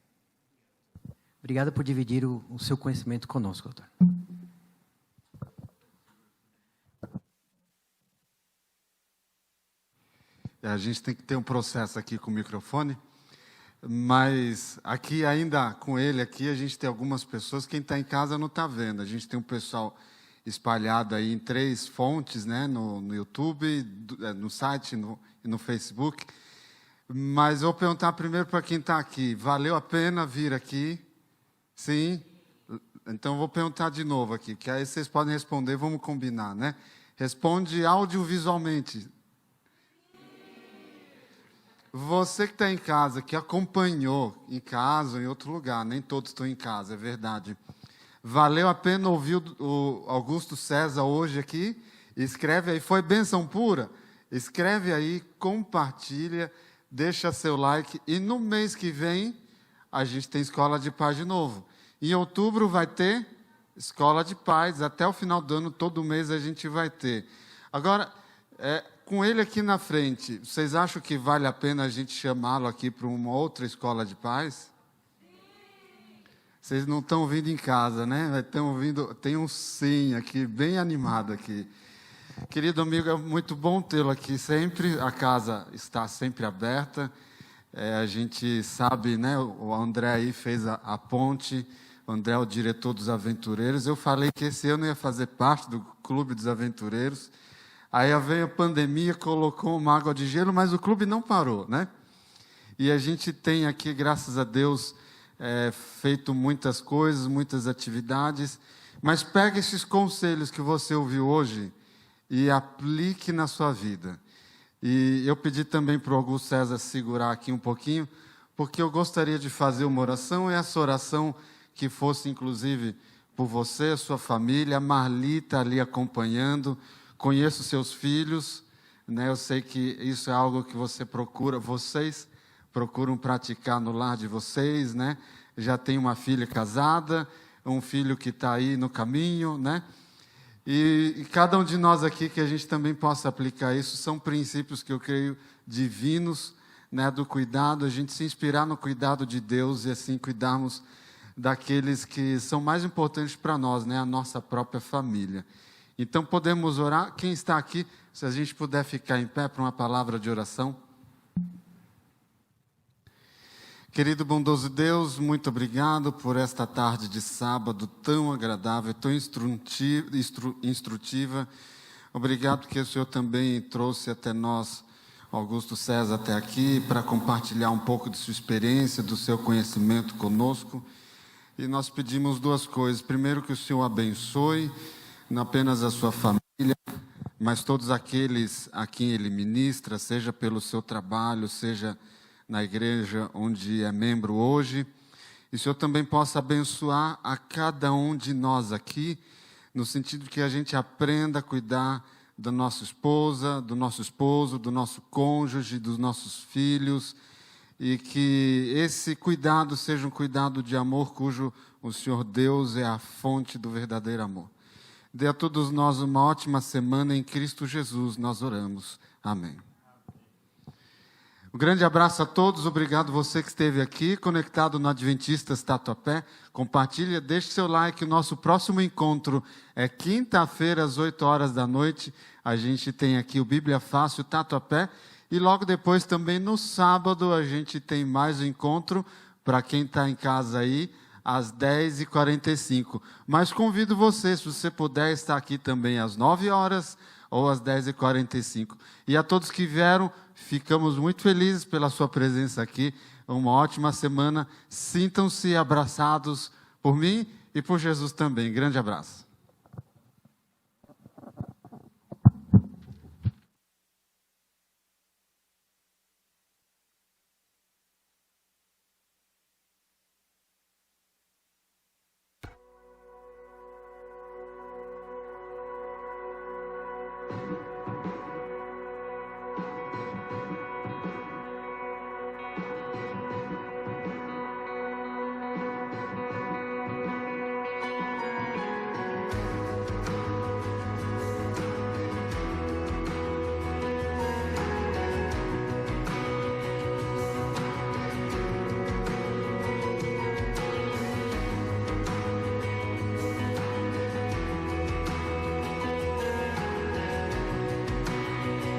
Obrigado por dividir o seu conhecimento conosco, doutor. A gente tem que ter um processo aqui com o microfone, mas aqui ainda com ele aqui a gente tem algumas pessoas, quem está em casa não está vendo. A gente tem um pessoal espalhado aí em 3 fontes, né, no YouTube, no site e no Facebook. Mas eu vou perguntar primeiro para quem está aqui, valeu a pena vir aqui? Sim? Então eu vou perguntar de novo aqui, que aí vocês podem responder, vamos combinar, né? Responde audiovisualmente. Você que está em casa, que acompanhou em casa ou em outro lugar, nem todos estão em casa, é verdade. Valeu a pena ouvir o Augusto César hoje aqui? Escreve aí, foi bênção pura? Escreve aí, compartilha, deixa seu like. E no mês que vem, a gente tem Escola de Paz de novo. Em outubro vai ter Escola de Paz, até o final do ano, todo mês a gente vai ter. Agora, com ele aqui na frente, vocês acham que vale a pena a gente chamá-lo aqui para uma outra Escola de Paz? Vocês não estão ouvindo em casa, né? Estão ouvindo, tem um sim aqui, bem animado aqui. Querido amigo, é muito bom tê-lo aqui sempre, a casa está sempre aberta. A gente sabe, né? O André aí fez a ponte, o André é o diretor dos Aventureiros. Eu falei que esse ano ia fazer parte do Clube dos Aventureiros. Aí veio a pandemia, colocou uma água de gelo, mas o clube não parou, né? E a gente tem aqui, graças a Deus, feito muitas coisas, muitas atividades, mas pega esses conselhos que você ouviu hoje e aplique na sua vida. E eu pedi também para o Augusto César segurar aqui um pouquinho, porque eu gostaria de fazer uma oração, e essa oração que fosse, inclusive, por você, sua família, a Marli está ali acompanhando, conheço seus filhos, né? Eu sei que isso é algo que vocês procuram praticar no lar de vocês, né? Já tem uma filha casada, um filho que está aí no caminho, né? E cada um de nós aqui, que a gente também possa aplicar isso, são princípios que eu creio divinos, né? Do cuidado, a gente se inspirar no cuidado de Deus e assim cuidarmos daqueles que são mais importantes para nós, né? A nossa própria família. Então, podemos orar. Quem está aqui, se a gente puder ficar em pé para uma palavra de oração. Querido bondoso Deus, muito obrigado por esta tarde de sábado tão agradável, tão instrutiva. Obrigado porque o Senhor também trouxe até nós, Augusto César, até aqui, para compartilhar um pouco de sua experiência, do seu conhecimento conosco. E nós pedimos 2 coisas. Primeiro, que o Senhor abençoe não apenas a sua família, mas todos aqueles a quem ele ministra, seja pelo seu trabalho, seja na igreja onde é membro hoje. E o Senhor também possa abençoar a cada um de nós aqui, no sentido de que a gente aprenda a cuidar da nossa esposa, do nosso esposo, do nosso cônjuge, dos nossos filhos, e que esse cuidado seja um cuidado de amor, cujo o Senhor Deus é a fonte do verdadeiro amor. Dê a todos nós uma ótima semana em Cristo Jesus, nós oramos. Amém. Um grande abraço a todos, obrigado você que esteve aqui, conectado no Adventistas Tatuapé. Compartilha, deixe seu like, o nosso próximo encontro é quinta-feira às 8h da noite. A gente tem aqui o Bíblia Fácil Tatuapé. E logo depois também no sábado a gente tem mais um encontro, para quem está em casa aí, às 10h45. Mas convido você, se você puder, estar aqui também às 9h ou às 10h45. E a todos que vieram, ficamos muito felizes pela sua presença aqui. Uma ótima semana. Sintam-se abraçados por mim e por Jesus também. Grande abraço.